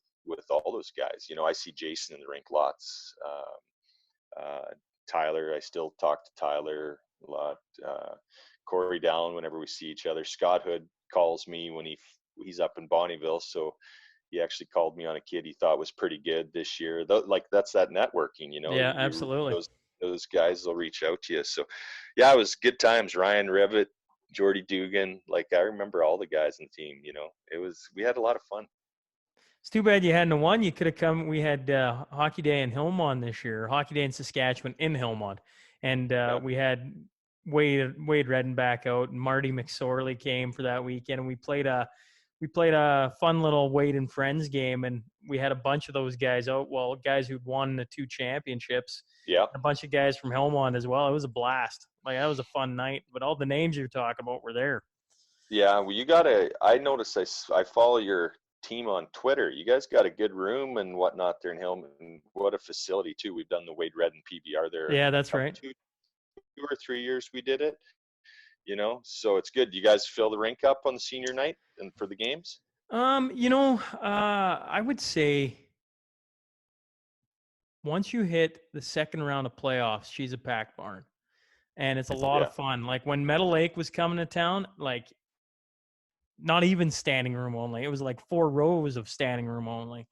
all those guys. You know, I see Jason in the rink lots. Tyler, I still talk to Tyler a lot. Corey Dallin, whenever we see each other. Scott Hood calls me when he's up in Bonnyville, so he actually called me on a kid he thought was pretty good this year. Like that's that networking, you know. Yeah, absolutely. Those guys will reach out to you. So yeah, it was good times. Ryan Rivett, Jordy Dugan, like I remember all the guys in the team. You know, we had a lot of fun. It's too bad you hadn't won. You could have come. We had Hockey Day in Hillmont this year, Hockey Day in Saskatchewan in Hillmont, and we had Wade Redenbach out, and Marty McSorley came for that weekend, and we played a fun little Wade and Friends game, and we had a bunch of those guys out. Well, guys who'd won the 2 championships. Yeah. A bunch of guys from Hillmont as well. It was a blast. Like that was a fun night. But all the names you're talking about were there. Yeah, well, I noticed I follow your team on Twitter. You guys got a good room and whatnot there in Hillman. What a facility too. We've done the Wade Redden PBR there. Yeah, that's right. 2 or 3 years we did it. You know, so it's good. You guys fill the rink up on the senior night and for the games? I would say once you hit the second round of playoffs, she's a packed barn. And it's a lot of fun. Like when Meadow Lake was coming to town, like not even standing room only. It was like 4 rows of standing room only.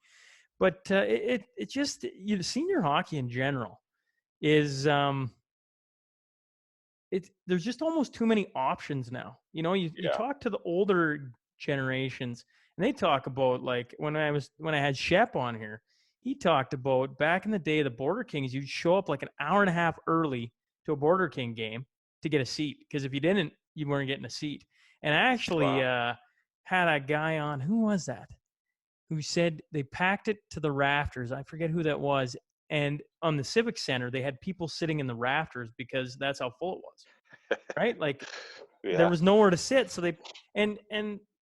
But it just senior hockey in general is there's just almost too many options now. You know, you talk to the older generations and they talk about like when I had Shep on here, he talked about back in the day the Border Kings, you'd show up like an hour and a half early to a Border King game to get a seat, because if you didn't, you weren't getting a seat. And I actually had a guy on, who was that, who said they packed it to the rafters. I forget who that was. And on the Civic Center, they had people sitting in the rafters because that's how full it was, right? Like there was nowhere to sit. So and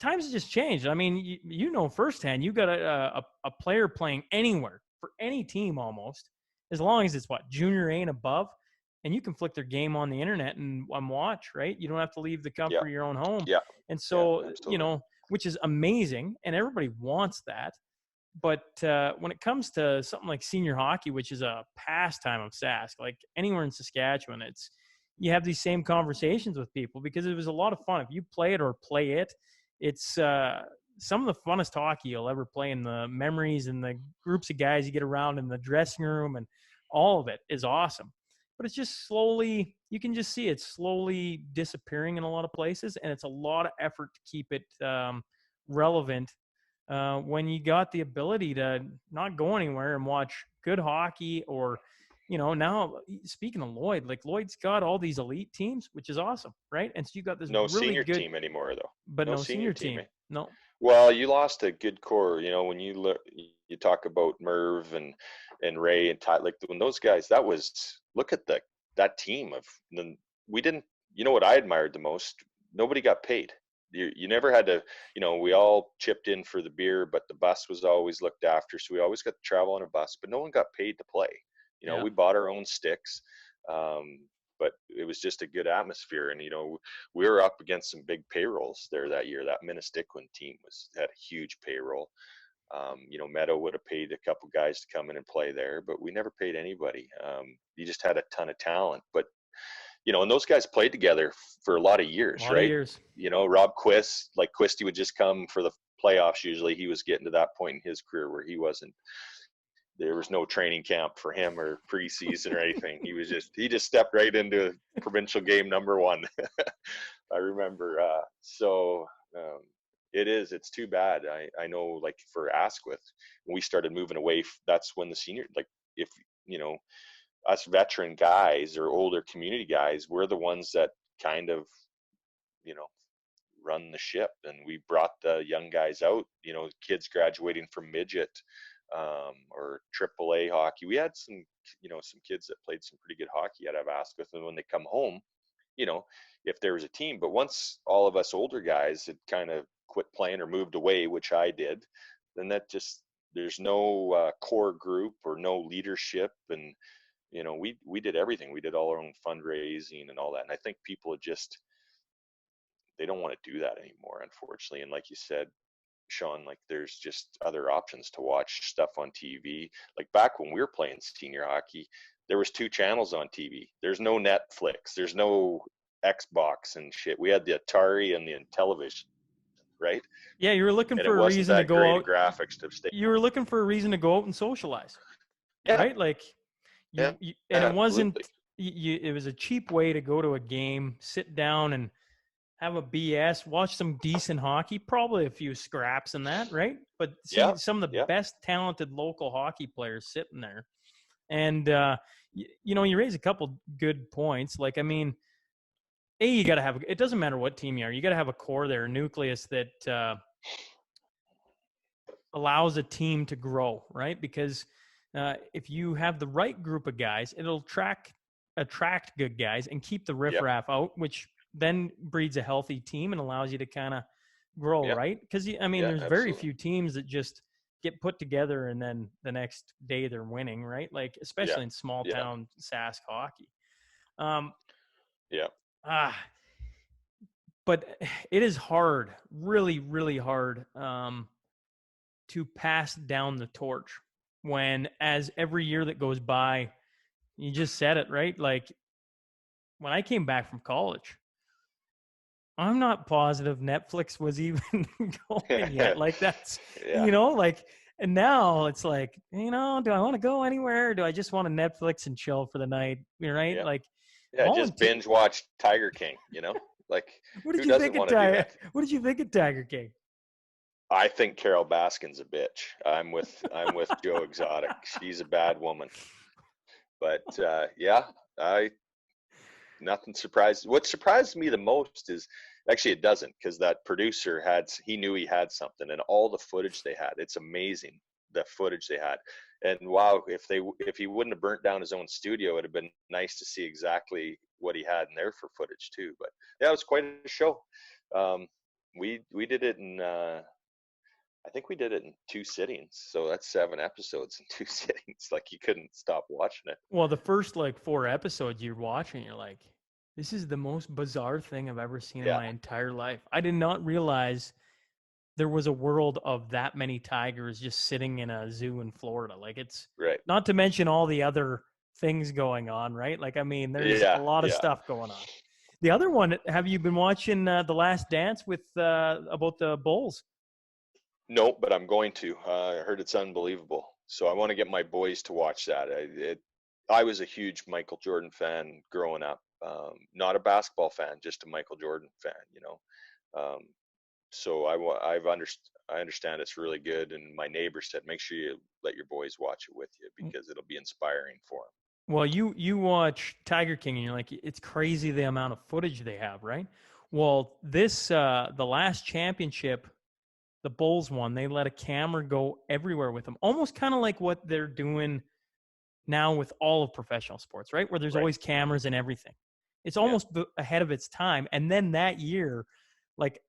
times have just changed. I mean, you know firsthand, you got a player playing anywhere for any team almost, as long as it's junior A and above, and you can flick their game on the internet and watch, right? You don't have to leave the comfort of your own home. Yeah. And so, which is amazing, and everybody wants that. But when it comes to something like senior hockey, which is a pastime of Sask, like anywhere in Saskatchewan, you have these same conversations with people because it was a lot of fun. If you play it or play it, it's some of the funnest hockey you'll ever play, in the memories and the groups of guys you get around in the dressing room, and all of it is awesome. But it's just slowly, you can just see it slowly disappearing in a lot of places, and it's a lot of effort to keep it relevant when you got the ability to not go anywhere and watch good hockey. Or, now speaking of Lloyd, like Lloyd's got all these elite teams, which is awesome, right? And so you got this no really senior good team anymore, though. But no senior team. No. Well, you lost a good core. You know, when you talk about Merv and Ray and Ty, like when those guys, look at that team we didn't. You know what I admired the most? Nobody got paid. You never had to. We all chipped in for the beer, but the bus was always looked after, so we always got to travel on a bus. But no one got paid to play. We bought our own sticks. But it was just a good atmosphere. And, we were up against some big payrolls there that year. That Minnestickwin team had a huge payroll. Meadow would have paid a couple guys to come in and play there, but we never paid anybody. You just had a ton of talent. But, and those guys played together for a lot of years, right? Rob Quisty would just come for the playoffs. Usually he was getting to that point in his career where there was no training camp for him or preseason or anything. He just stepped right into provincial game number 1. I remember. It's too bad. I know, like for Asquith, when we started moving away, that's when the senior, like if, us veteran guys or older community guys, we're the ones that kind of, run the ship. And we brought the young guys out, kids graduating from midget or AAA hockey. We had some, some kids that played some pretty good hockey out of Asquith, and when they come home, if there was a team, but once all of us older guys had kind of quit playing or moved away, which I did, then there's no core group or no leadership. And, we did everything. We did all our own fundraising and all that. And I think people they don't want to do that anymore, unfortunately. And like you said, Shaun, like there's just other options to watch stuff on TV. Like back when we were playing senior hockey, there was 2 channels on TV. There's no Netflix. There's no Xbox and shit. We had the Atari and the television, right? Yeah, you were looking And for it a wasn't reason to that go great out. of graphics to stay. You were looking for a reason to go out and socialize, Yeah, right? Like yeah, and it wasn't. absolutely. It was a cheap way to go to a game, sit down and have a BS, watch some decent hockey, probably a few scraps and that, right? But see Yeah, some of the yeah, best talented local hockey players sitting there. And, you raise a couple good points. Like, I mean, you got to have, it doesn't matter what team you are, you got to have a core there, a nucleus that allows a team to grow, right? Because if you have the right group of guys, it'll attract good guys and keep the yeah, riffraff out, which then breeds a healthy team and allows you to kind of grow, yeah, right? Because there's very absolutely. few teams that just get put together and then the next day they're winning, right? Like Yeah, especially in small yeah, town Sask hockey. Um, yeah, ah, but it is hard, really, really hard to pass down the torch when, as every year that goes by, you just said it, right? Like when I came back from college, I'm not positive Netflix was even going yet. Like that's, yeah, like, and now it's like, do I want to go anywhere? Or do I just want to Netflix and chill for the night? Right? yeah, Like yeah. Just volunteer. binge watch Tiger King. Like, What did who you think doesn't of want to do Tiger? that? What did you think of Tiger King? I think Carol Baskin's a bitch. I'm with Joe Exotic. She's a bad woman. But yeah, I nothing surprised. What surprised me the most is actually it doesn't, because that producer he knew he had something, and all the footage they had. It's amazing the footage they had. And wow, if he wouldn't have burnt down his own studio, it'd have been nice to see exactly what he had in there for footage too. But yeah, it was quite a show. Um, we did it in I think we did it in 2 sittings. So that's 7 episodes in 2 sittings. Like you couldn't stop watching it. Well, the first like 4 episodes you're watching, you're like, this is the most bizarre thing I've ever seen in Yeah, my entire life. I did not realize there was a world of that many tigers just sitting in a zoo in Florida. Like it's right. not to mention all the other things going on, right? Like, I mean, there's a Yeah, lot of yeah. stuff going on. The other one, have you been watching The Last Dance with about the Bulls? No, but I'm going to. I heard it's unbelievable. So I want to get my boys to watch that. I was a huge Michael Jordan fan growing up. Not a basketball fan, just a Michael Jordan fan. Um, so I understand it's really good. And my neighbor said, make sure you let your boys watch it with you because it'll be inspiring for them. Well, you watch Tiger King and you're like, it's crazy the amount of footage they have, right? Well, this the last championship the Bulls won, they let a camera go everywhere with them, almost kind of like what they're doing now with all of professional sports, right? Where there's Right. always cameras and everything. It's Yeah. almost ahead of its time. And then that year, like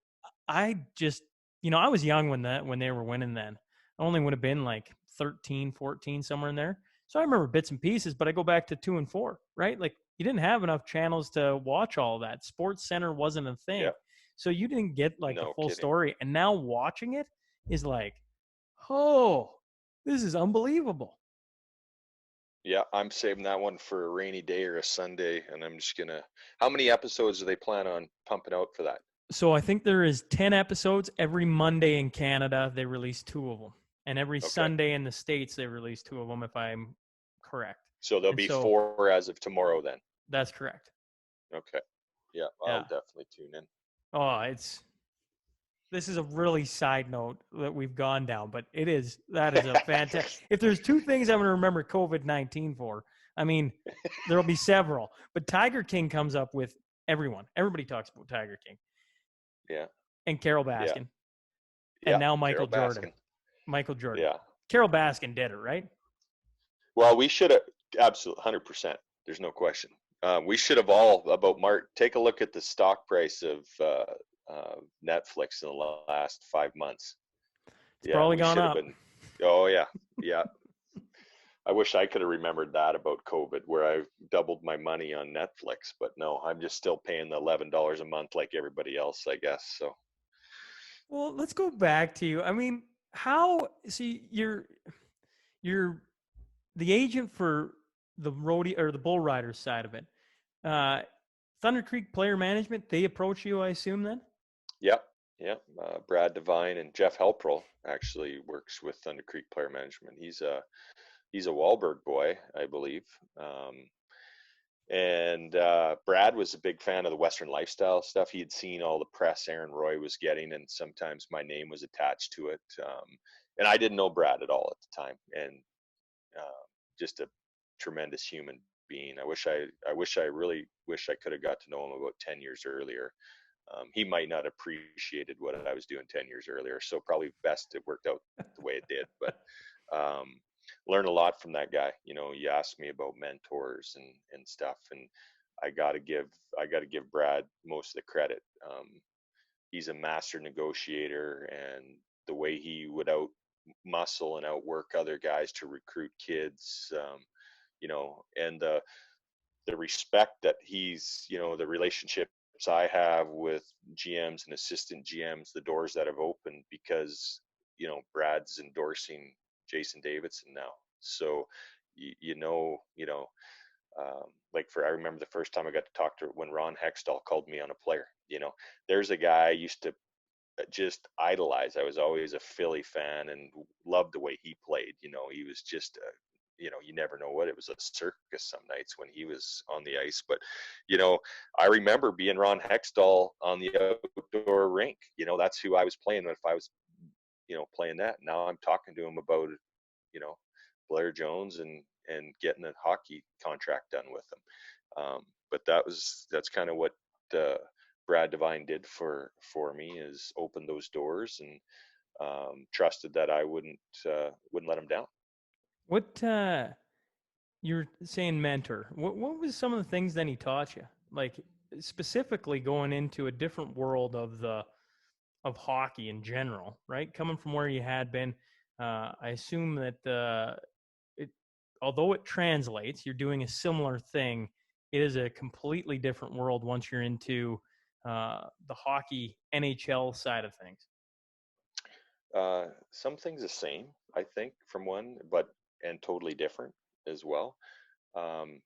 I just, I was young when they were winning then. I only would have been like 13, 14, somewhere in there. So I remember bits and pieces, but I go back to 2 and 4, right? Like you didn't have enough channels to watch all that. Sports Center wasn't a thing. Yeah. So you didn't get like the No full kidding. story. And now watching it is like, oh, this is unbelievable. Yeah, I'm saving that one for a rainy day or a Sunday, and How many episodes do they plan on pumping out for that? So I think there is 10 episodes every Monday in Canada. They release 2 of them. And every Okay. Sunday in the States, they release 2 of them, if I'm correct. So there'll And be so 4 as of tomorrow then. that's correct. Okay. Yeah, I'll Yeah. definitely tune in. Oh, this is a really side note that we've gone down, but that is a fantastic. If there's 2 things I'm going to remember COVID-19 for, I mean, there'll be several, but Tiger King comes up with everyone. Everybody talks about Tiger King Yeah. and Carol Yeah. Baskin and Yeah. now Michael Carol Jordan. Baskin. Michael Jordan. Yeah. Carol Baskin did it, right? Well, we should have absolutely 100%. There's no question. We should have all about Mark. Take a look at the stock price of Netflix in the last 5 months. It's Yeah, probably we gone should have up. been. Oh yeah, yeah. I wish I could have remembered that about COVID, where I doubled my money on Netflix. But no, I'm just still paying the $11 a month like everybody else, I guess. So Well, let's go back to you. I mean, how see you're the agent for the rodeo or the bull riders side of it. Uh, Thunder Creek Player Management, they approach you, I assume then? yeah, yeah. Brad Devine and Jeff Helprol actually works with Thunder Creek Player Management. He's a Wahlberg boy, I believe. And Brad was a big fan of the Western lifestyle stuff. He had seen all the press Aaron Roy was getting, and sometimes my name was attached to it. And I didn't know Brad at all at the time, and just a tremendous human being. I really wish I could have got to know him about 10 years earlier. He might not appreciated what I was doing 10 years earlier, so probably best it worked out the way it did. But um, learn a lot from that guy. You know, you asked me about mentors and stuff, and I got to give Brad most of the credit. He's a master negotiator, and the way he would out muscle and outwork other guys to recruit kids, you know, and the respect that he's, you know, the relationships I have with GMs and assistant GMs, the doors that have opened because, you know, Brad's endorsing Jason Davidson now. So, like I remember the first time I got to talk to when Ron Hextall called me on a player, you know, there's a guy I used to just idolize. I was always a Philly fan and loved the way he played. You know, he was just you know, you never know what it was, a circus some nights when he was on the ice. But you know, I remember being Ron Hextall on the outdoor rink. You know, that's who I was playing if I was, you know, playing that. Now I'm talking to him about, you know, Blair Jones and getting a hockey contract done with him. But that's kind of what Brad Devine did for me, is open those doors, and trusted that I wouldn't let him down. What you're saying mentor. What was some of the things then he taught you? Like specifically going into a different world of hockey in general, right? Coming from where you had been, I assume that it, although it translates, you're doing a similar thing. It is a completely different world once you're into the hockey NHL side of things. Some things the same, I think, from one, but and totally different as well. Um,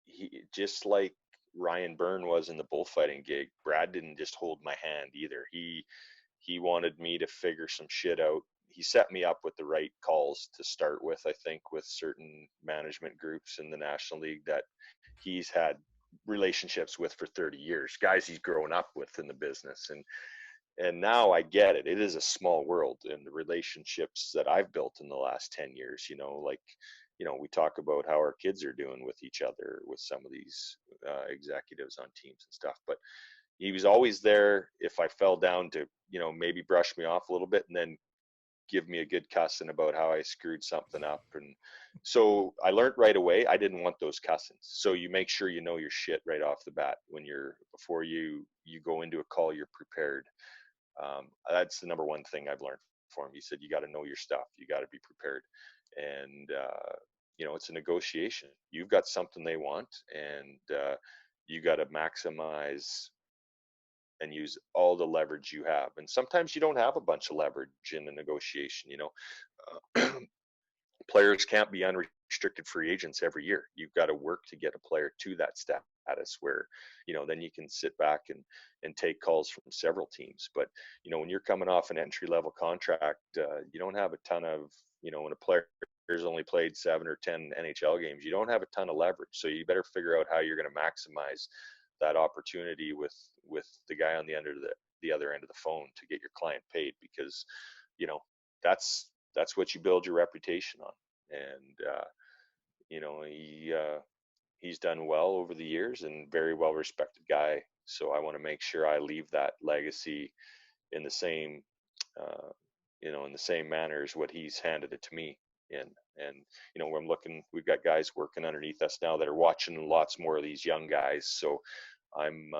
he just like Ryan Byrne was in the bullfighting gig. Brad didn't just hold my hand either. He wanted me to figure some shit out. He set me up with the right calls to start with, I think, with certain management groups in the National League that he's had relationships with for 30 years, guys he's grown up with in the business. And now I get it. It is a small world, and the relationships that I've built in the last 10 years, you know, like, you know, we talk about how our kids are doing with each other with some of these executives on teams and stuff, but he was always there if I fell down to, you know, maybe brush me off a little bit and then give me a good cussing about how I screwed something up. And so I learned right away I didn't want those cussings. So you make sure you know your shit right off the bat when before you go into a call, you're prepared. That's the number one thing I've learned from him. He said, you got to know your stuff. You got to be prepared. And, you know, it's a negotiation. You've got something they want, and you got to maximize and use all the leverage you have. And sometimes you don't have a bunch of leverage in a negotiation. You know, players can't be unrestricted free agents every year. You've got to work to get a player to that status where, you know, then you can sit back and take calls from several teams. But, you know, when you're coming off an entry level contract, you don't have a ton of, you know, when a player's only played 7 or 10 NHL games, you don't have a ton of leverage. So you better figure out how you're going to maximize that opportunity with the guy on the other end of the phone to get your client paid, because, you know, that's what you build your reputation on. And you know, he's done well over the years and very well respected guy. So I want to make sure I leave that legacy in the same uh, in the same manner as what he's handed it to me. And when I'm looking, we've got guys working underneath us now that are watching lots more of these young guys. So I'm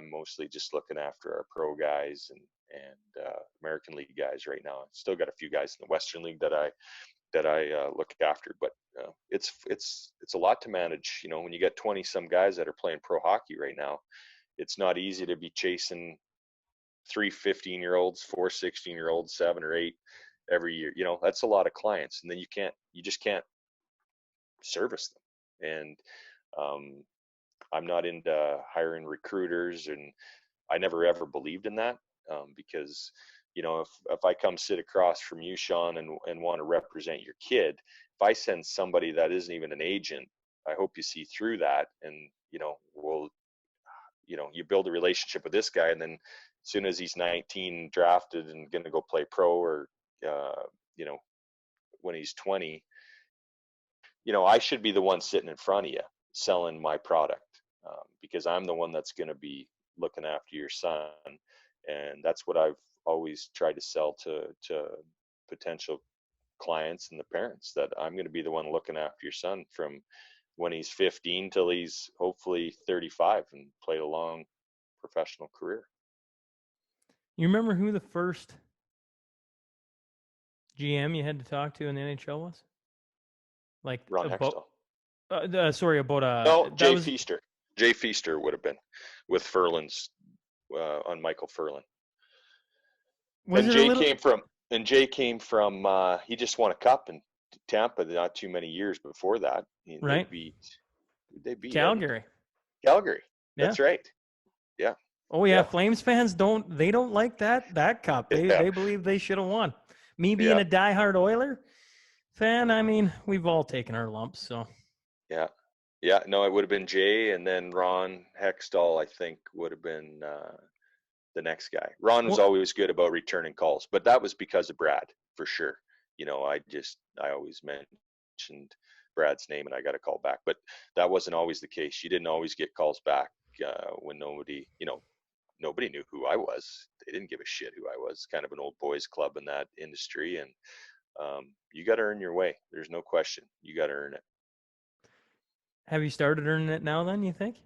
mostly just looking after our pro guys and American League guys right now. Still got a few guys in the Western League that I look after, but it's a lot to manage. When you get 20 some guys that are playing pro hockey right now, it's not easy to be chasing 3 15-year-olds, 4 16-year-olds, 7 or 8 every year. That's a lot of clients, and then you just can't service them. And I'm not into hiring recruiters, and I never ever believed in that, because if I come sit across from you, Shaun, and want to represent your kid, if I send somebody that isn't even an agent, I hope you see through that, and you build a relationship with this guy, and then as soon as he's 19, drafted and going to go play pro, or when he's 20, I should be the one sitting in front of you selling my product, because I'm the one that's going to be looking after your son. And that's what I've always tried to sell to potential clients and the parents, that I'm going to be the one looking after your son from when he's 15 till he's hopefully 35 and played a long professional career. You remember who the first GM you had to talk to in the NHL was? Like Ron about, Hextall. sorry, about No, Jay was, Feaster. Jay Feaster would have been with Ferland's on Micheal Ferland. was And it a Jay little came from he just won a cup in Tampa not too many years before that. right? They beat Calgary. Calgary. Yeah. That's right. Yeah. Oh yeah, Yeah. Flames fans don't like that cup. They believe they should have won. Me being a diehard Oiler fan, I mean, we've all taken our lumps, so. Yeah. Yeah, no, it would have been Jay, and then Ron Hextall, I think, would have been the next guy. Ron was always good about returning calls, but that was because of Brad, for sure. I always mentioned Brad's name and I got a call back, but that wasn't always the case. You didn't always get calls back when nobody knew who I was. They didn't give a shit who I was. Kind of an old boys club in that industry, and you got to earn your way. There's no question. You got to earn it. Have you started earning it now then, you think?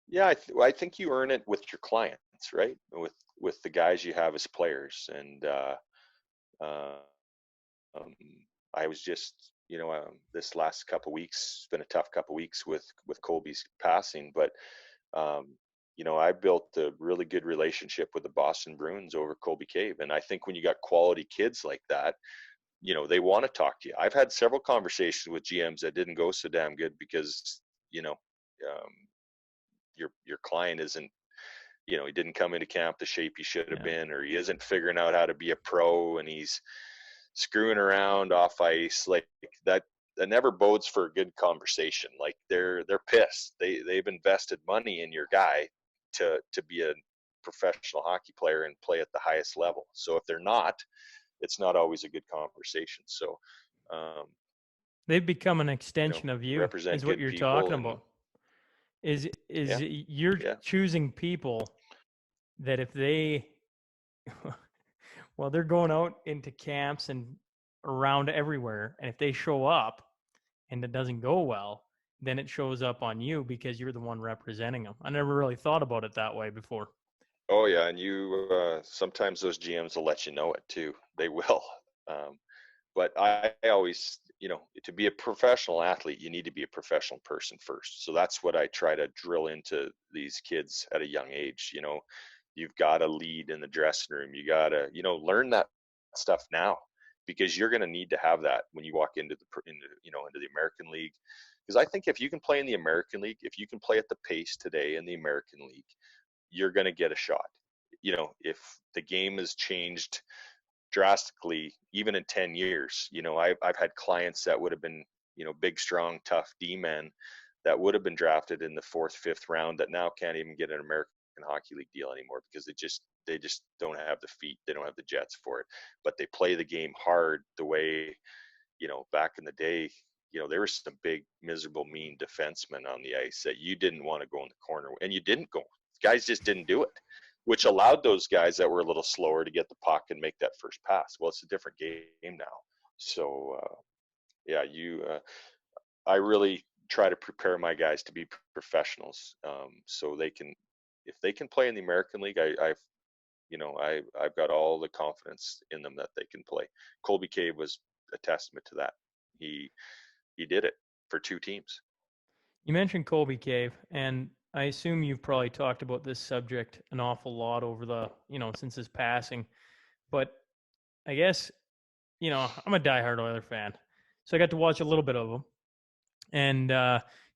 Yeah, I think you earn it with your clients, right? With the guys you have as players. And uh, I was just, this last couple weeks, it's been a tough couple weeks with Colby's passing, but I built a really good relationship with the Boston Bruins over Colby Cave. And I think when you got quality kids like that, they want to talk to you. I've had several conversations with GMs that didn't go so damn good because, your client isn't, he didn't come into camp the shape he should have been, or he isn't figuring out how to be a pro, and he's screwing around off ice. Like that never bodes for a good conversation. Like they're pissed. They've invested money in your guy to be a professional hockey player and play at the highest level. So if they're not, it's not always a good conversation. So they've become an extension of you, represent is what good you're people talking and about. Is you're choosing people that if they well, they're going out into camps and around everywhere, and if they show up and it doesn't go well, then it shows up on you because you're the one representing them. I never really thought about it that way before. Oh yeah, and you sometimes those GMs will let you know it too. They will. But I always, to be a professional athlete, you need to be a professional person first. So that's what I try to drill into these kids at a young age. You've got to lead in the dressing room. You got to, learn that stuff now, because you're going to need to have that when you walk into the American League. Because I think if you can play in the American League, if you can play at the pace today in the American League, you're going to get a shot. If the game has changed drastically, even in 10 years, I've had clients that would have been, big, strong, tough D-men that would have been drafted in the 4th, 5th round that now can't even get an American Hockey League deal anymore because they just don't have the feet. They don't have the jets for it, but they play the game hard the way, back in the day, there were some big, miserable, mean defensemen on the ice that you didn't want to go in the corner, and you didn't go. Guys just didn't do it. which allowed those guys that were a little slower to get the puck and make that first pass. Well, it's a different game now. So yeah, I really try to prepare my guys to be professionals, so they can, if they can play in the American League, I've got all the confidence in them that they can play. Colby Cave was a testament to that. He did it for 2 teams. You mentioned Colby Cave, and I assume you've probably talked about this subject an awful lot over the, since his passing. But I guess, I'm a diehard Oiler fan, so I got to watch a little bit of him. And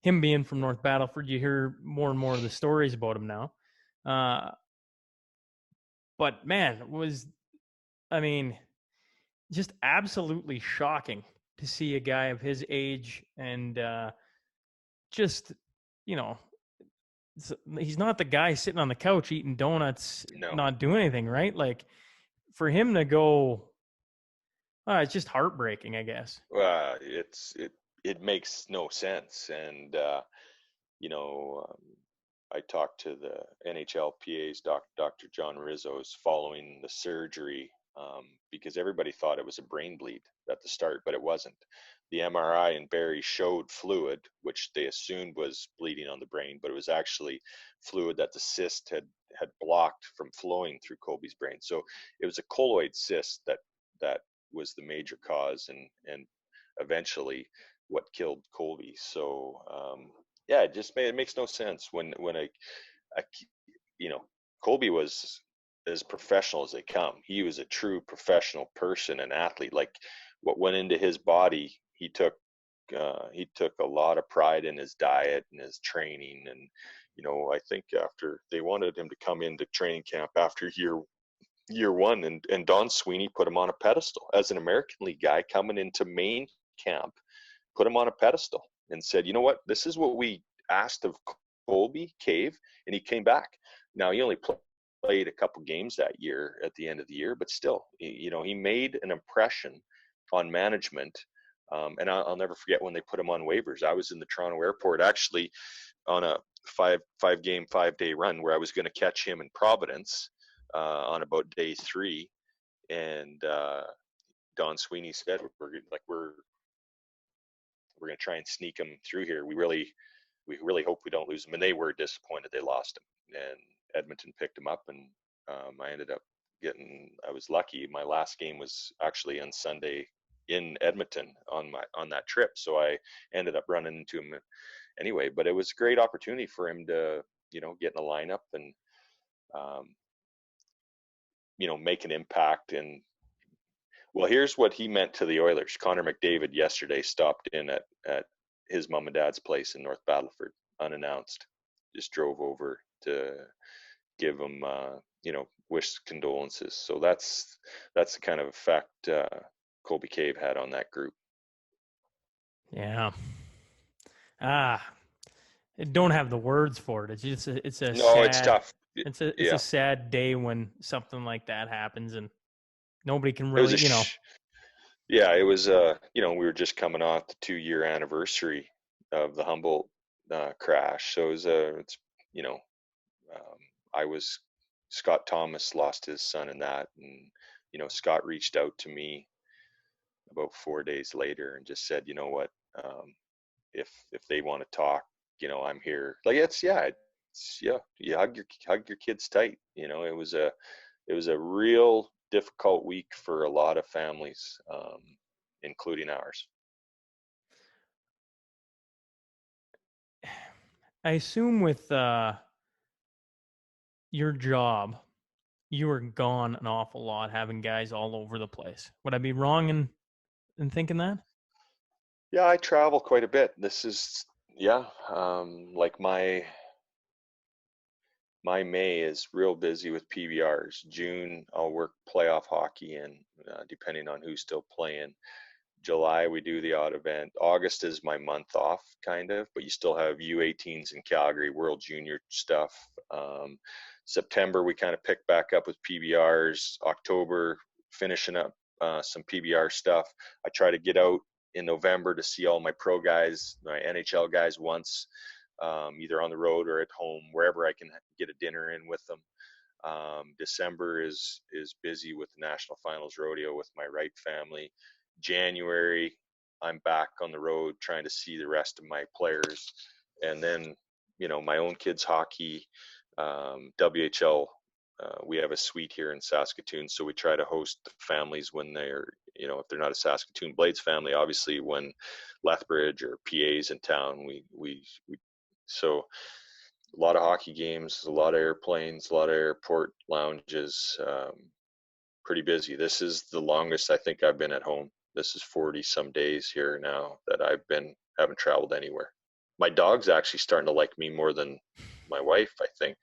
him being from North Battleford, you hear more and more of the stories about him now. But man, just absolutely shocking to see a guy of his age and just, he's not the guy sitting on the couch eating donuts, No. not doing anything, right? Like, for him to go, it's just heartbreaking, I guess. It makes no sense. And I talked to the NHLPA's Dr. John Rizzo's following the surgery, because everybody thought it was a brain bleed at the start, but it wasn't. The MRI in Barrie showed fluid, which they assumed was bleeding on the brain, but it was actually fluid that the cyst had blocked from flowing through Colby's brain. So it was a colloid cyst that was the major cause, and eventually what killed Colby. So yeah, it makes no sense when Colby was as professional as they come. He was a true professional person, an athlete. Like, what went into his body, he took a lot of pride in his diet and his training. And I think after they wanted him to come into training camp after year one, and Don Sweeney put him on a pedestal as an American League guy coming into main camp, put him on a pedestal and said, you know what, this is what we asked of Colby Cave, and he came back. Now, he only played a couple games that year at the end of the year, but still, he made an impression on management. And I'll never forget when they put him on waivers. I was in the Toronto airport actually on a 5-day run where I was going to catch him in Providence on about day 3, and Don Sweeney said, we're going to try and sneak him through here. We really hope we don't lose him. And they were disappointed they lost him. And Edmonton picked him up, and I was lucky. My last game was actually on Sunday in Edmonton on that trip, so I ended up running into him anyway. But it was a great opportunity for him to get in a lineup and make an impact. And well, here's what he meant to the Oilers. Connor McDavid yesterday stopped in at his mom and dad's place in North Battleford unannounced. Just drove over to give him wish condolences. So that's the kind of effect Colby Cave had on that group. Yeah. I don't have the words for it. It's tough. It's a sad day when something like that happens, and nobody can really, Yeah, it was we were just coming off the 2-year anniversary of the Humboldt crash. So Scott Thomas lost his son in that, and Scott reached out to me about 4 days later and just said, you know what, if they want to talk, I'm here. Like, you hug your kids tight. It was a real difficult week for a lot of families, including ours. I assume with your job, you were gone an awful lot, having guys all over the place. Would I be wrong in thinking that? Yeah, I travel quite a bit. This is like my May is real busy with PBRs. June, I'll work playoff hockey, and depending on who's still playing. July, we do the odd event. August is my month off, kind of, but you still have U18s in Calgary, World Junior stuff. September, we kind of pick back up with PBRs. October, finishing up some PBR stuff. I try to get out in November to see all my pro guys, my NHL guys once, either on the road or at home, wherever I can get a dinner in with them. December is busy with the National Finals Rodeo with my Wright family. January, I'm back on the road trying to see the rest of my players. And then, my own kids' hockey, WHL. We have a suite here in Saskatoon, so we try to host the families when they're, if they're not a Saskatoon Blades family, obviously when Lethbridge or PA's in town, so a lot of hockey games, a lot of airplanes, a lot of airport lounges, pretty busy. This is the longest I think I've been at home. This is 40 some days here now that haven't traveled anywhere. My dog's actually starting to like me more than my wife, I think.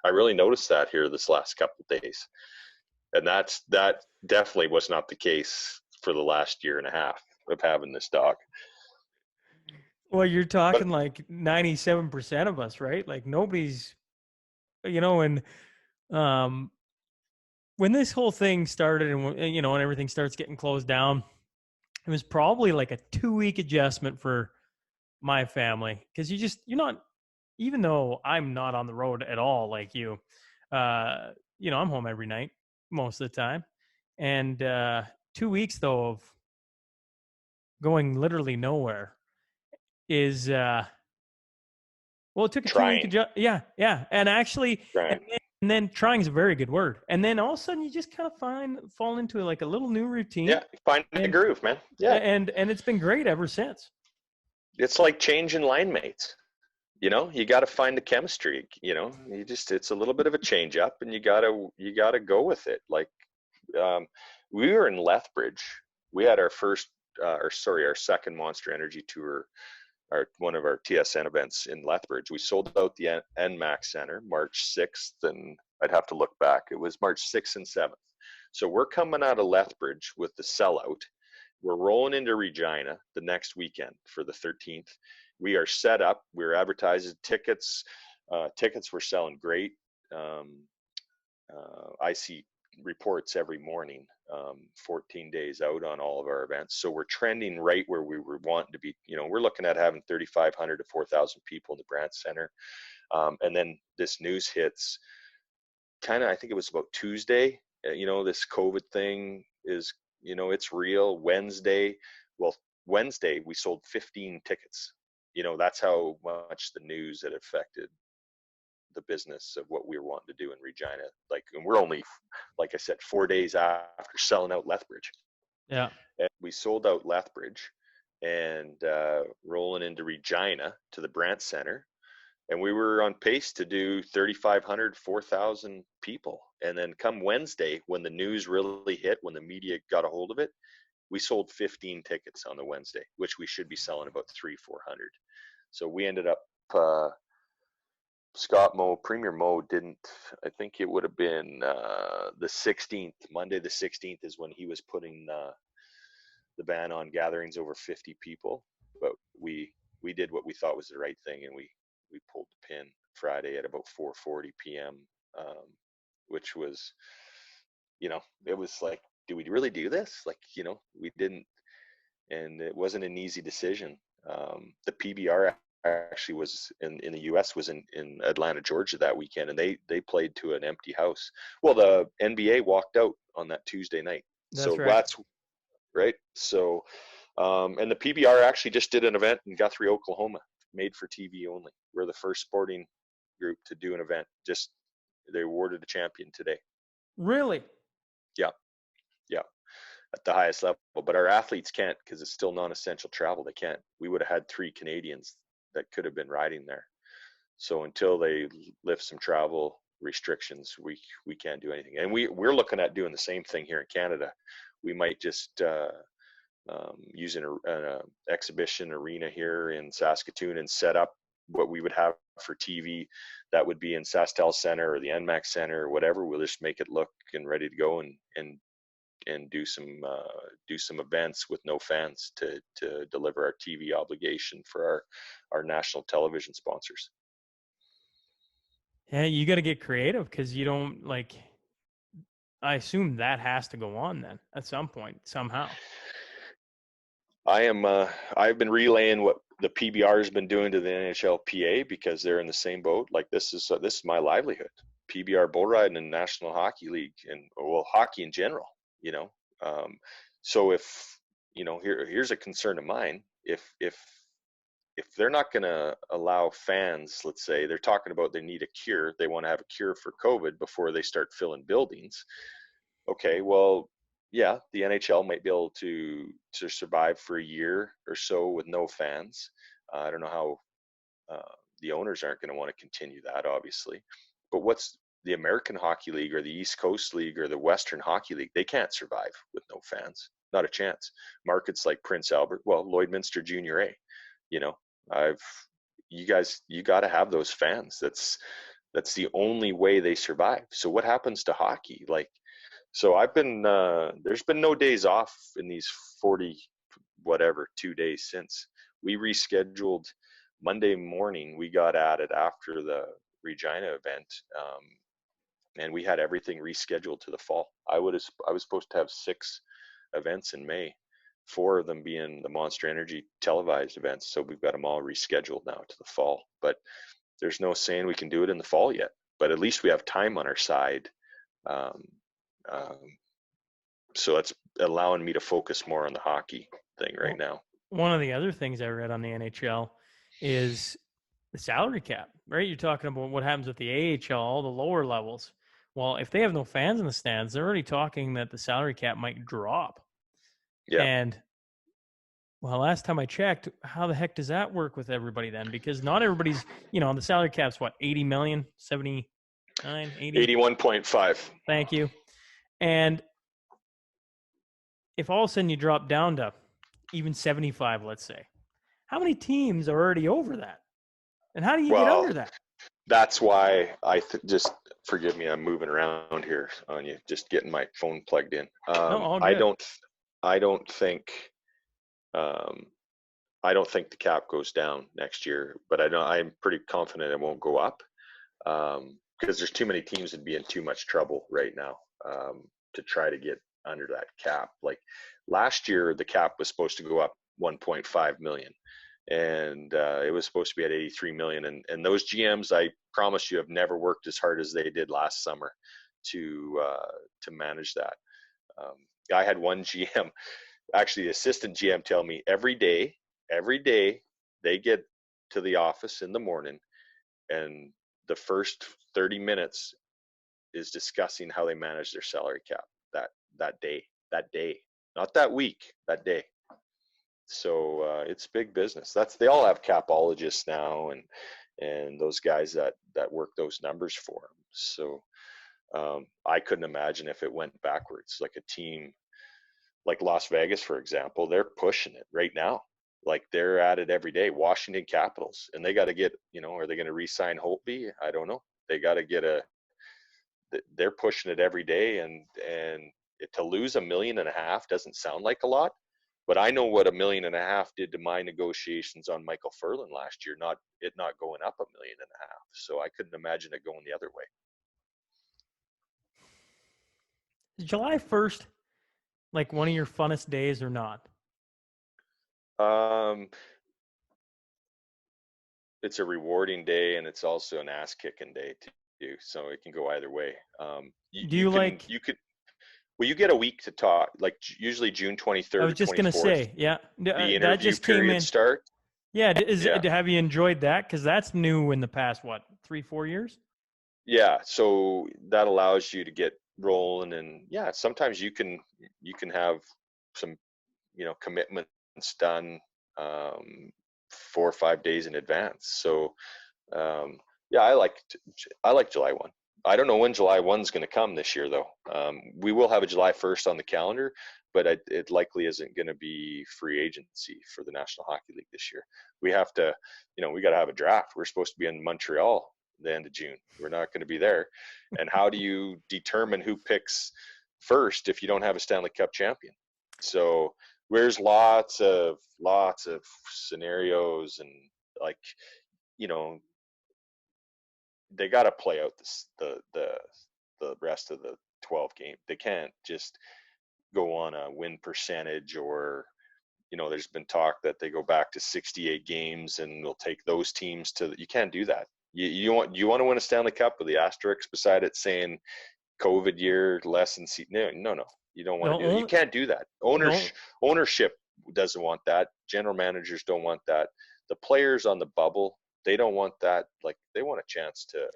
I really noticed that here this last couple of days. And that definitely was not the case for the last year and a half of having this dog. Well, you're But talking like 97% of us, right? Like nobody's, and um, when this whole thing started and everything starts getting closed down, it was probably like a 2-week adjustment for my family because you're not, even though I'm not on the road at all like you, I'm home every night most of the time. And 2 weeks though of going literally nowhere is well, it took a 2 week trying, adjust. Yeah, and actually, trying. and then trying is a very good word. And then all of a sudden, you just kind of fall into like a little new Yeah, routine, find the and groove, man. Yeah. it's been great ever since. It's like changing line mates. You got to find the chemistry. It's a little bit of a change up, and you gotta go with it. Like, we were in Lethbridge. We had our second Monster Energy tour, one of our TSN events in Lethbridge. We sold out the NMAX Center March 6th, and I'd have to look back. It was March 6th and 7th. So we're coming out of Lethbridge with the sellout. We're rolling into Regina the next weekend for the 13th. We are set up. We're advertising tickets. Tickets were selling great. I see reports every morning, 14 days out on all of our events. So we're trending right where we were wanting to be. We're looking at having 3,500 to 4,000 people in the Brandt Center. And then this news hits I think it was about Tuesday. This COVID thing is, it's real. Wednesday we sold 15 tickets. That's how much the news had affected the business of what we were wanting to do in Regina. And we're only, like I said, 4 days after selling out Lethbridge. Yeah. And we sold out Lethbridge and rolling into Regina to the Brandt Center. And we were on pace to do 3,500, 4,000 people. And then come Wednesday, when the news really hit, when the media got a hold of it, we sold 15 tickets on the Wednesday, which we should be selling about 400. So we ended up, Premier Mo didn't, I think it would have been the 16th, Monday the 16th is when he was putting the ban on gatherings over 50 people. But we did what we thought was the right thing, and we pulled the pin Friday at about 4:40 p.m., which was, it was like, do we really do this? Like, we didn't, and it wasn't an easy decision. The PBR actually was in the U.S. was in Atlanta, Georgia that weekend, and they played to an empty house. Well, the NBA walked out on that Tuesday night. That's So right. that's right. So, and the PBR actually just did an event in Guthrie, Oklahoma, made for TV only. We're the first sporting group to do an event. Just they awarded a champion today. Really? Yeah, yeah, at the highest level. But our athletes can't because it's still non-essential travel. They can't. We would have had 3 Canadians that could have been riding there. So until they lift some travel restrictions, we can't do anything. And we're looking at doing the same thing here in Canada. We might just use an exhibition arena here in Saskatoon and set up what we would have for TV that would be in SaskTel Center or the NMAX Center or whatever. We'll just make it look and ready to go and do some events with no fans to deliver our TV obligation for our national television sponsors. Yeah, you got to get creative because you don't like. I assume that has to go on then at some point somehow. I've been relaying what the PBR has been doing to the NHLPA because they're in the same boat. Like this is my livelihood. PBR Bullriding and National Hockey League, and well, hockey in general. So if here's a concern of mine. If they're not going to allow fans, let's say they're talking about they need a cure, they want to have a cure for COVID before they start filling buildings. Okay, well, yeah, the NHL might be able to survive for a year or so with no fans. I don't know how the owners aren't going to want to continue that, obviously. But what's the American Hockey League or the East Coast League or the Western Hockey League? They can't survive with no fans. Not a chance. Markets like Prince Albert, well, Lloydminster Junior A, you know, you got to have those fans. That's the only way they survive. So what happens to hockey? Like, so there's been no days off in these 2 days since we rescheduled. Monday morning we got at it after the Regina event, and we had everything rescheduled to the fall. I was supposed to have 6 events in May, 4 of them being the Monster Energy televised events. So we've got them all rescheduled now to the fall. But there's no saying we can do it in the fall yet. But at least we have time on our side. So that's allowing me to focus more on the hockey thing right now. One of the other things I read on the NHL is the salary cap, right? You're talking about what happens with the AHL, all the lower levels. Well, if they have no fans in the stands, they're already talking that the salary cap might drop. Yeah. And well, last time I checked, how the heck does that work with everybody then? Because not everybody's, the salary cap's what, 80 million, 79, 80? 81.5. Thank you. And if all of a sudden you drop down to even 75, let's say, how many teams are already over that? And how do you get under that? That's why just forgive me, I'm moving around here on you, just getting my phone plugged in. I don't think the cap goes down next year, but I'm pretty confident it won't go up, because there's too many teams that'd be in too much trouble right now to try to get under that cap. Like last year, the cap was supposed to go up 1.5 million. And it was supposed to be at 83 million. And those GMs, I promise you, have never worked as hard as they did last summer to manage that. I had one GM, actually the assistant GM, tell me every day they get to the office in the morning, and the first 30 minutes is discussing how they manage their salary cap that day, not that week, that day. So it's big business. They all have capologists now, and those guys that work those numbers for them. So I couldn't imagine if it went backwards. Like a team like Las Vegas, for example, they're pushing it right now. Like they're at it every day. Washington Capitals, and they got to get, are they going to re-sign Holtby? I don't know. They got to get they're pushing it every day, and to lose $1.5 million doesn't sound like a lot. But I know what $1.5 million did to my negotiations on Micheal Ferland last year, not going up $1.5 million. So I couldn't imagine it going the other way. Is July 1st like one of your funnest days or not? It's a rewarding day, and it's also an ass-kicking day too. So it can go either way. Well, you get a week to talk, like usually June 23rd. I was just going to say, yeah. The interview just period start. Yeah. Have you enjoyed that? Because that's new in the past, 3-4 years? Yeah. So that allows you to get rolling, and yeah, sometimes you can have some, commitments done 4 or 5 days in advance. So yeah, I like July 1. I don't know when July 1 is going to come this year, though. We will have a July 1st on the calendar, but it likely isn't going to be free agency for the National Hockey League this year. We have to, we got to have a draft. We're supposed to be in Montreal the end of June. We're not going to be there. And how do you determine who picks first if you don't have a Stanley Cup champion? So there's lots of scenarios, and like, they got to play out the rest of the 12 games. They can't just go on a win percentage, or there's been talk that they go back to 68 games and they'll take those teams you can't do that. You want to win a Stanley Cup with the asterisk beside it saying COVID year, less than no. You don't want to do that. You can't do that. Ownership doesn't want that. General managers don't want that. The players on the bubble, they don't want that. Like, they want a chance to,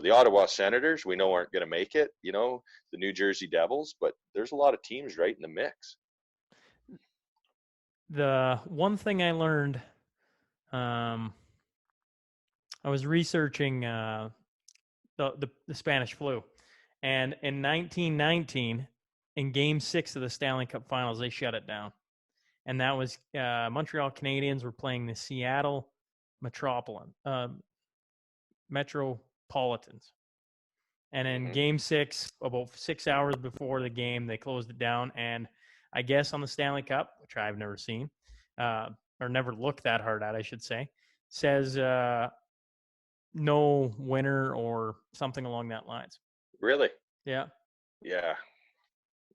the Ottawa Senators, we know aren't going to make it, the New Jersey Devils, but there's a lot of teams right in the mix. The one thing I learned, I was researching the Spanish flu, and in 1919, in Game 6 of the Stanley Cup Finals, they shut it down, and that was Montreal Canadiens were playing the Seattle Metropolitans, and in Game 6, about 6 hours before the game, they closed it down, and I guess on the Stanley Cup, which I've never seen, or never looked that hard at, I should say, says no winner or something along that lines. Really? Yeah. Yeah.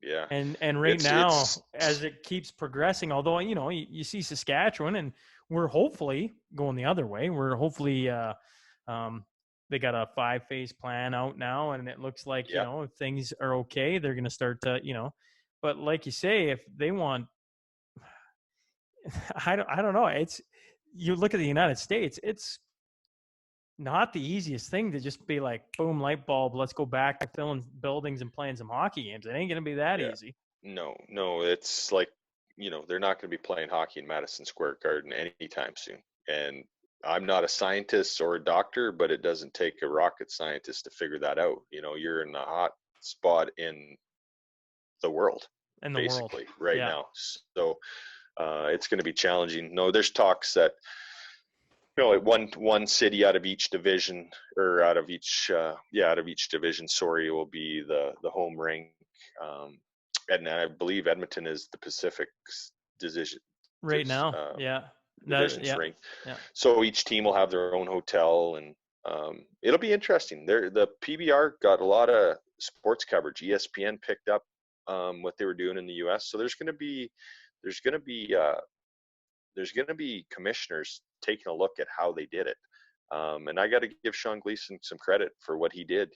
Yeah. And right now, as it keeps progressing, although, you see Saskatchewan, and we're hopefully going the other way. We're hopefully they got a 5-phase plan out now, and it looks like, if things are okay, they're going to start to, but like you say, if they want, I don't know. You look at the United States, it's not the easiest thing to just be like, boom, light bulb, let's go back to filling buildings and playing some hockey games. It ain't going to be that easy. No, it's like, they're not going to be playing hockey in Madison Square Garden anytime soon. And I'm not a scientist or a doctor, but it doesn't take a rocket scientist to figure that out. You're in a hot spot in the world, basically, right now. So it's going to be challenging. No, there's talks that, one city out of each division, or out of each division, will be the home rink. And I believe Edmonton is the Pacific division right now. Divisions rink. Yeah. So each team will have their own hotel, and it'll be interesting. The PBR got a lot of sports coverage. ESPN picked up what they were doing in the U.S. So there's going to be commissioners taking a look at how they did it. And I got to give Shaun Gleason some credit for what he did.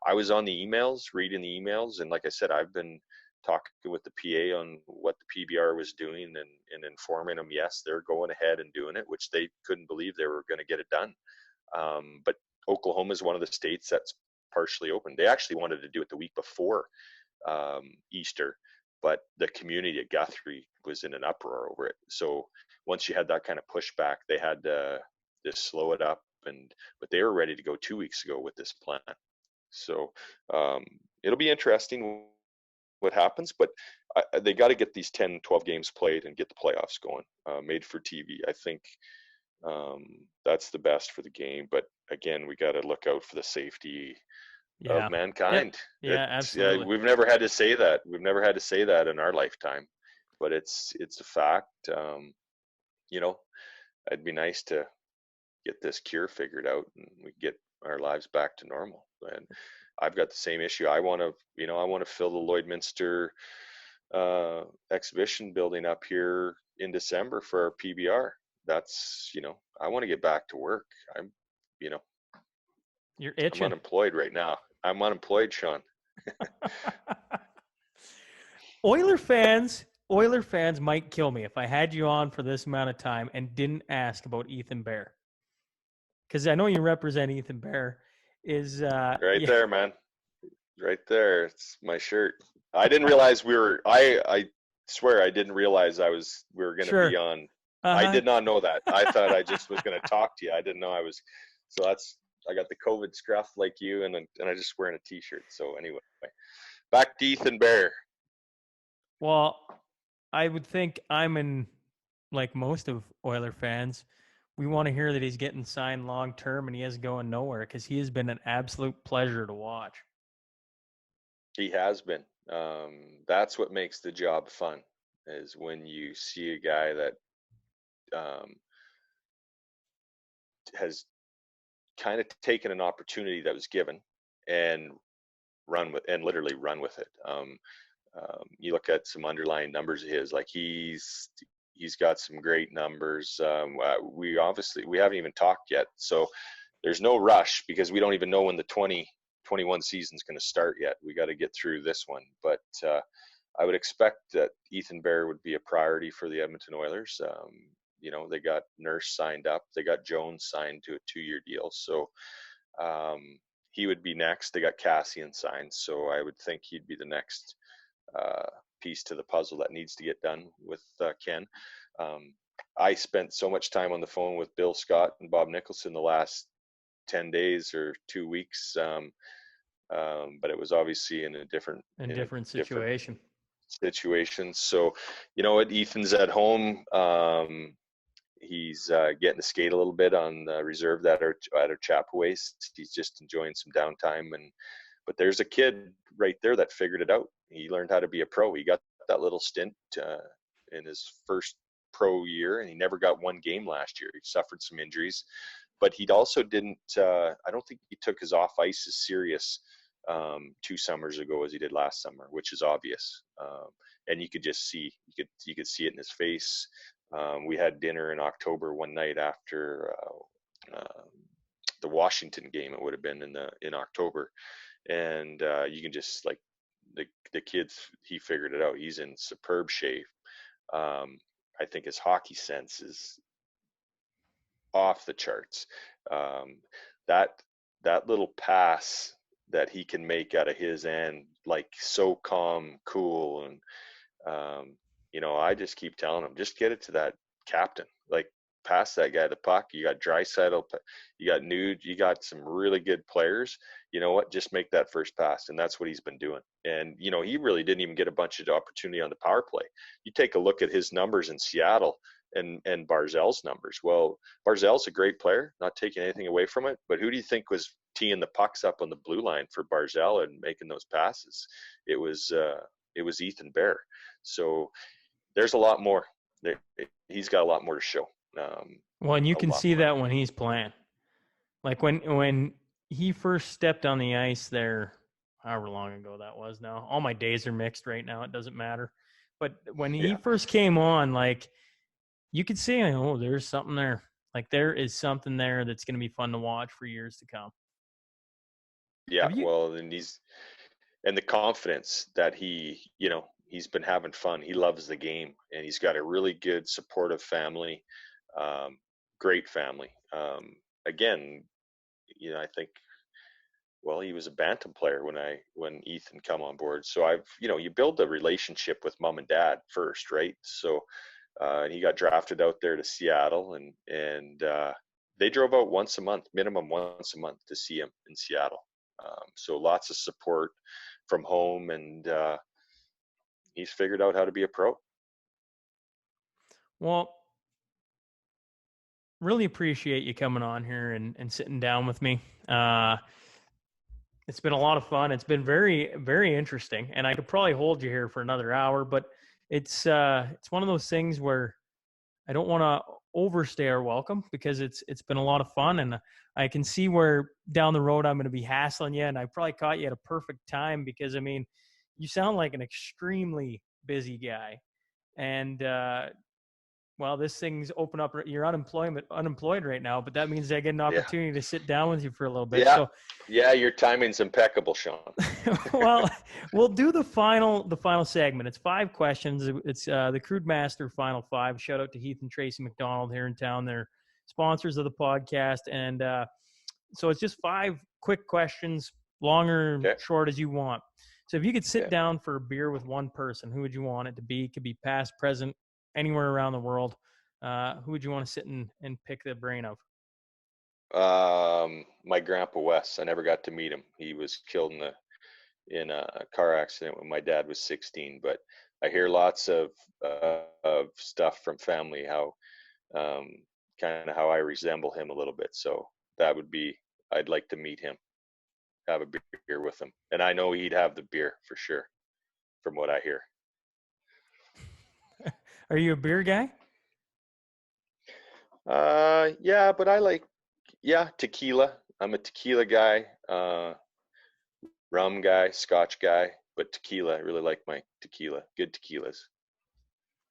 I was on the emails, reading the emails, and like I said, I've been talking with the PA on what the PBR was doing, and informing them, yes, they're going ahead and doing it, which they couldn't believe they were going to get it done. But Oklahoma is one of the states that's partially open. They actually wanted to do it the week before Easter, but the community at Guthrie was in an uproar over it. So once you had that kind of pushback, they had to slow it up, but they were ready to go 2 weeks ago with this plan. So it'll be interesting what happens, but they got to get these 10, 12 games played and get the playoffs going, made for TV. I think that's the best for the game. But again, we got to look out for the safety of mankind. Absolutely. We've never had to say that. We've never had to say that in our lifetime, but it's a fact. It'd be nice to get this cure figured out and we get our lives back to normal. And I've got the same issue. I want to fill the Lloydminster exhibition building up here in December for our PBR. That's, I want to get back to work. You're itching. I'm unemployed right now. I'm unemployed, Shaun. Oiler fans might kill me if I had you on for this amount of time and didn't ask about Ethan Bear. Because I know you represent Ethan Bear. There, man. Right there. It's my shirt. I didn't realize I swear I didn't realize we were going to be on. I did not know that. I thought I just was going to talk to you. I didn't know I was. So I got the COVID scruff like you, and I just wearing a t-shirt. So anyway, back to Ethan Bear. Well, I would think I'm in, like most of Oiler fans, we want to hear that he's getting signed long term and he is going nowhere, because he has been an absolute pleasure to watch. He has been. That's what makes the job fun, is when you see a guy that has kind of taken an opportunity that was given and literally run with it. You look at some underlying numbers of his, like he's got some great numbers. We haven't even talked yet. So there's no rush because we don't even know when the 2021 season is going to start yet. We got to get through this one. But I would expect that Ethan Bear would be a priority for the Edmonton Oilers. They got Nurse signed up. They got Jones signed to a 2-year deal. So he would be next. They got Cassian signed. So I would think he'd be the next piece to the puzzle that needs to get done with Ken. I spent so much time on the phone with Bill Scott and Bob Nicholson the last 10 days or 2 weeks. But it was obviously in a different situation. So, Ethan's at home. He's getting to skate a little bit on the reserve at our Chapaway. He's just enjoying some downtime. But there's a kid right there that figured it out. He learned how to be a pro. He got that little stint in his first pro year, and he never got one game last year. He suffered some injuries, but he also didn't. I don't think he took his off ice as serious 2 summers ago as he did last summer, which is obvious. And you could just see, you could see it in his face. We had dinner in October one night after the Washington game. It would have been in October, and you can just like the kids. He figured it out. He's in superb shape. I think his hockey sense is off the charts. That little pass that he can make out of his end, like so calm, cool, and I just keep telling him, just get it to that captain, like pass that guy the puck. You got Draisaitl, you got Nude, you got some really good players. You know what? Just make that first pass, and that's what he's been doing. And he really didn't even get a bunch of opportunity on the power play. You take a look at his numbers in Seattle and Barzal's numbers. Well, Barzal's a great player, not taking anything away from it, but who do you think was teeing the pucks up on the blue line for Barzal and making those passes? It was Ethan Bear. So there's a lot more. He's got a lot more to show. Well, and you can see that when he's playing. Like when he first stepped on the ice there, however long ago that was now. All my days are mixed right now. It doesn't matter. But when he first came on, like, you could see, there's something there. Like, there is something there that's going to be fun to watch for years to come. Yeah, well, and the confidence that he's been having fun. He loves the game, and he's got a really good, supportive family, great family. Again, I think, well, he was a bantam player when Ethan come on board. So you build a relationship with mom and dad first, right? So he got drafted out there to Seattle, and they drove out minimum once a month to see him in Seattle. So lots of support from home, and he's figured out how to be a pro. Well, really appreciate you coming on here and sitting down with me. It's been a lot of fun. It's been very, very interesting, and I could probably hold you here for another hour, but it's one of those things where I don't want to overstay our welcome, because it's been a lot of fun, and I can see where down the road I'm going to be hassling you, and I probably caught you at a perfect time, because you sound like an extremely busy guy, and well, this thing's open up. You're unemployed right now, but that means I get an opportunity to sit down with you for a little bit. Yeah. Yeah, your timing's impeccable, Shaun. Well, we'll do the final segment. It's 5 questions. It's the Crude Master Final 5. Shout out to Heath and Tracy McDonald here in town. They're sponsors of the podcast, and so it's just 5 quick questions, long or short as you want. So if you could sit down for a beer with one person, who would you want it to be? It could be past, present, anywhere around the world. Who would you want to sit and pick the brain of? My grandpa Wes. I never got to meet him. He was killed in a car accident when my dad was 16. But I hear lots of stuff from family, how kind of how I resemble him a little bit. So that would be, I'd like to meet him, have a beer with him, and I know he'd have the beer for sure, from what I hear. Are you a beer guy? Yeah, but I like, tequila. I'm a tequila guy, rum guy, scotch guy, but tequila. I really like my tequila. Good tequilas.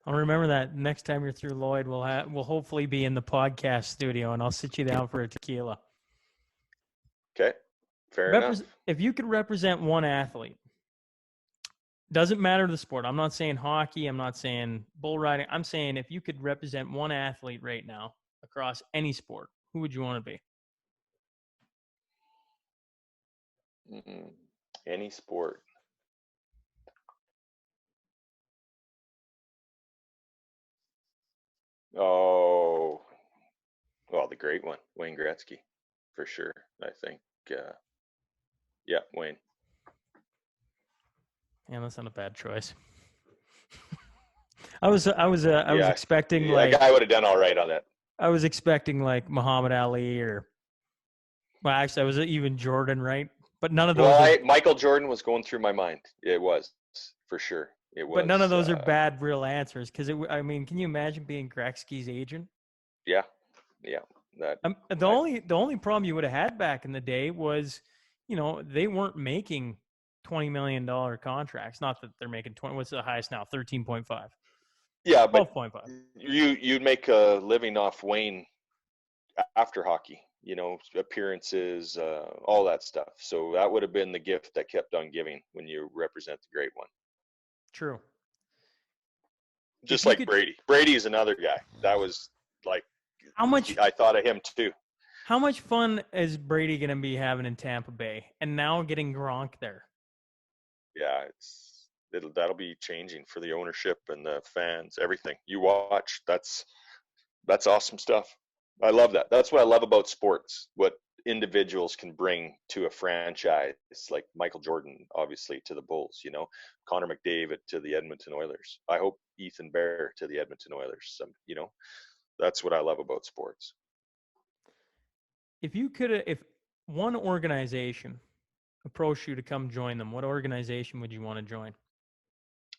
I'll remember that next time you're through Lloyd. We'll hopefully be in the podcast studio, and I'll sit you down for a tequila. Okay. Fair enough. If you could represent one athlete, doesn't matter the sport. I'm not saying hockey. I'm not saying bull riding. I'm saying if you could represent one athlete right now across any sport, who would you want to be? Any sport. Oh, well, the great one, Wayne Gretzky, for sure. I think, yeah, Wayne. Yeah, that's not a bad choice. I was expecting that guy would have done all right on that. I was expecting like Muhammad Ali well, actually, I was even Jordan, right? But none of those. Well, Michael Jordan was going through my mind. It was, for sure. It was. But none of those are bad real answers because I mean, can you imagine being Gretzky's agent? Yeah. The only problem you would have had back in the day was, they weren't making $20 million contracts. Not that they're making 20. What's the highest now? 13.5. Yeah, but 12.5. You'd make a living off Wayne after hockey. Appearances, all that stuff. So that would have been the gift that kept on giving when you represent the great one. True. Just like Brady. Brady is another guy. That was like, I thought of him too. How much fun is Brady going to be having in Tampa Bay and now getting Gronk there? Yeah, that'll be changing for the ownership and the fans, everything. You watch, that's awesome stuff. I love that. That's what I love about sports, what individuals can bring to a franchise, like Michael Jordan, obviously, to the Bulls, Connor McDavid to the Edmonton Oilers. I hope Ethan Bear to the Edmonton Oilers. That's what I love about sports. If one organization approached you to come join them, what organization would you want to join?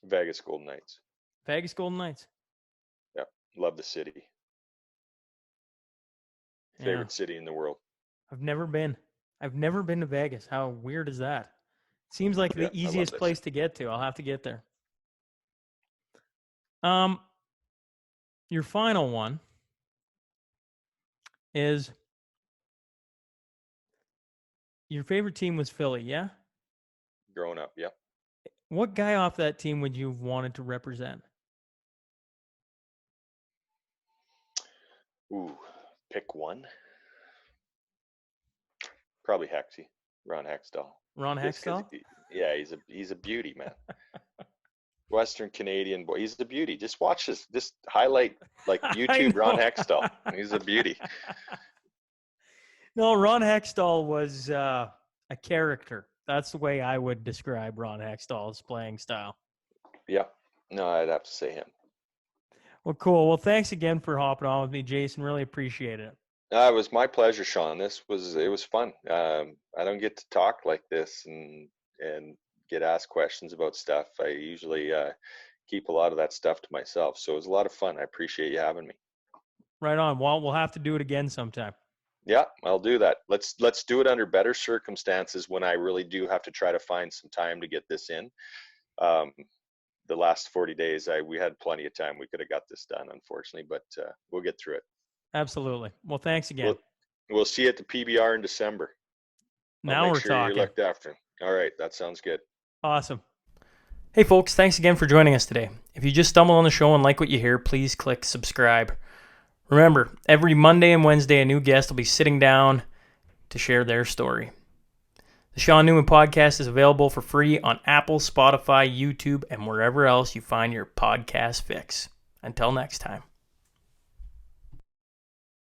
Vegas Golden Knights. Vegas Golden Knights. Yeah, love the city. Favorite city in the world. I've never been to Vegas. How weird is that? Seems like the easiest place to get to. I'll have to get there. Your final one is your favorite team was Philly, yeah? Growing up, yeah. What guy off that team would you have wanted to represent? Ooh, pick one. Probably Hexy, Ron Hextall. Ron Hextall? Yeah, he's a beauty, man. Western Canadian boy. He's a beauty. Just watch this. Just highlight like YouTube Ron Hextall. He's a beauty. No, Ron Hextall was a character. That's the way I would describe Ron Hextall's playing style. Yeah. No, I'd have to say him. Well, cool. Well, thanks again for hopping on with me, Jason. Really appreciate it. It was my pleasure, Shaun. It was fun. I don't get to talk like this and get asked questions about stuff. I usually keep a lot of that stuff to myself. So it was a lot of fun. I appreciate you having me. Right on. Well, we'll have to do it again sometime. Yeah, I'll do that. Let's do it under better circumstances when I really do have to try to find some time to get this in. The last 40 days, we had plenty of time. We could have got this done, unfortunately, but we'll get through it. Absolutely. Well, thanks again. We'll see you at the PBR in December. Now we're talking. You're looked after. All right, that sounds good. Awesome. Hey, folks, thanks again for joining us today. If you just stumbled on the show and like what you hear, please click subscribe. Remember, every Monday and Wednesday, a new guest will be sitting down to share their story. The Shaun Newman podcast is available for free on Apple, Spotify, YouTube, and wherever else you find your podcast fix. Until next time.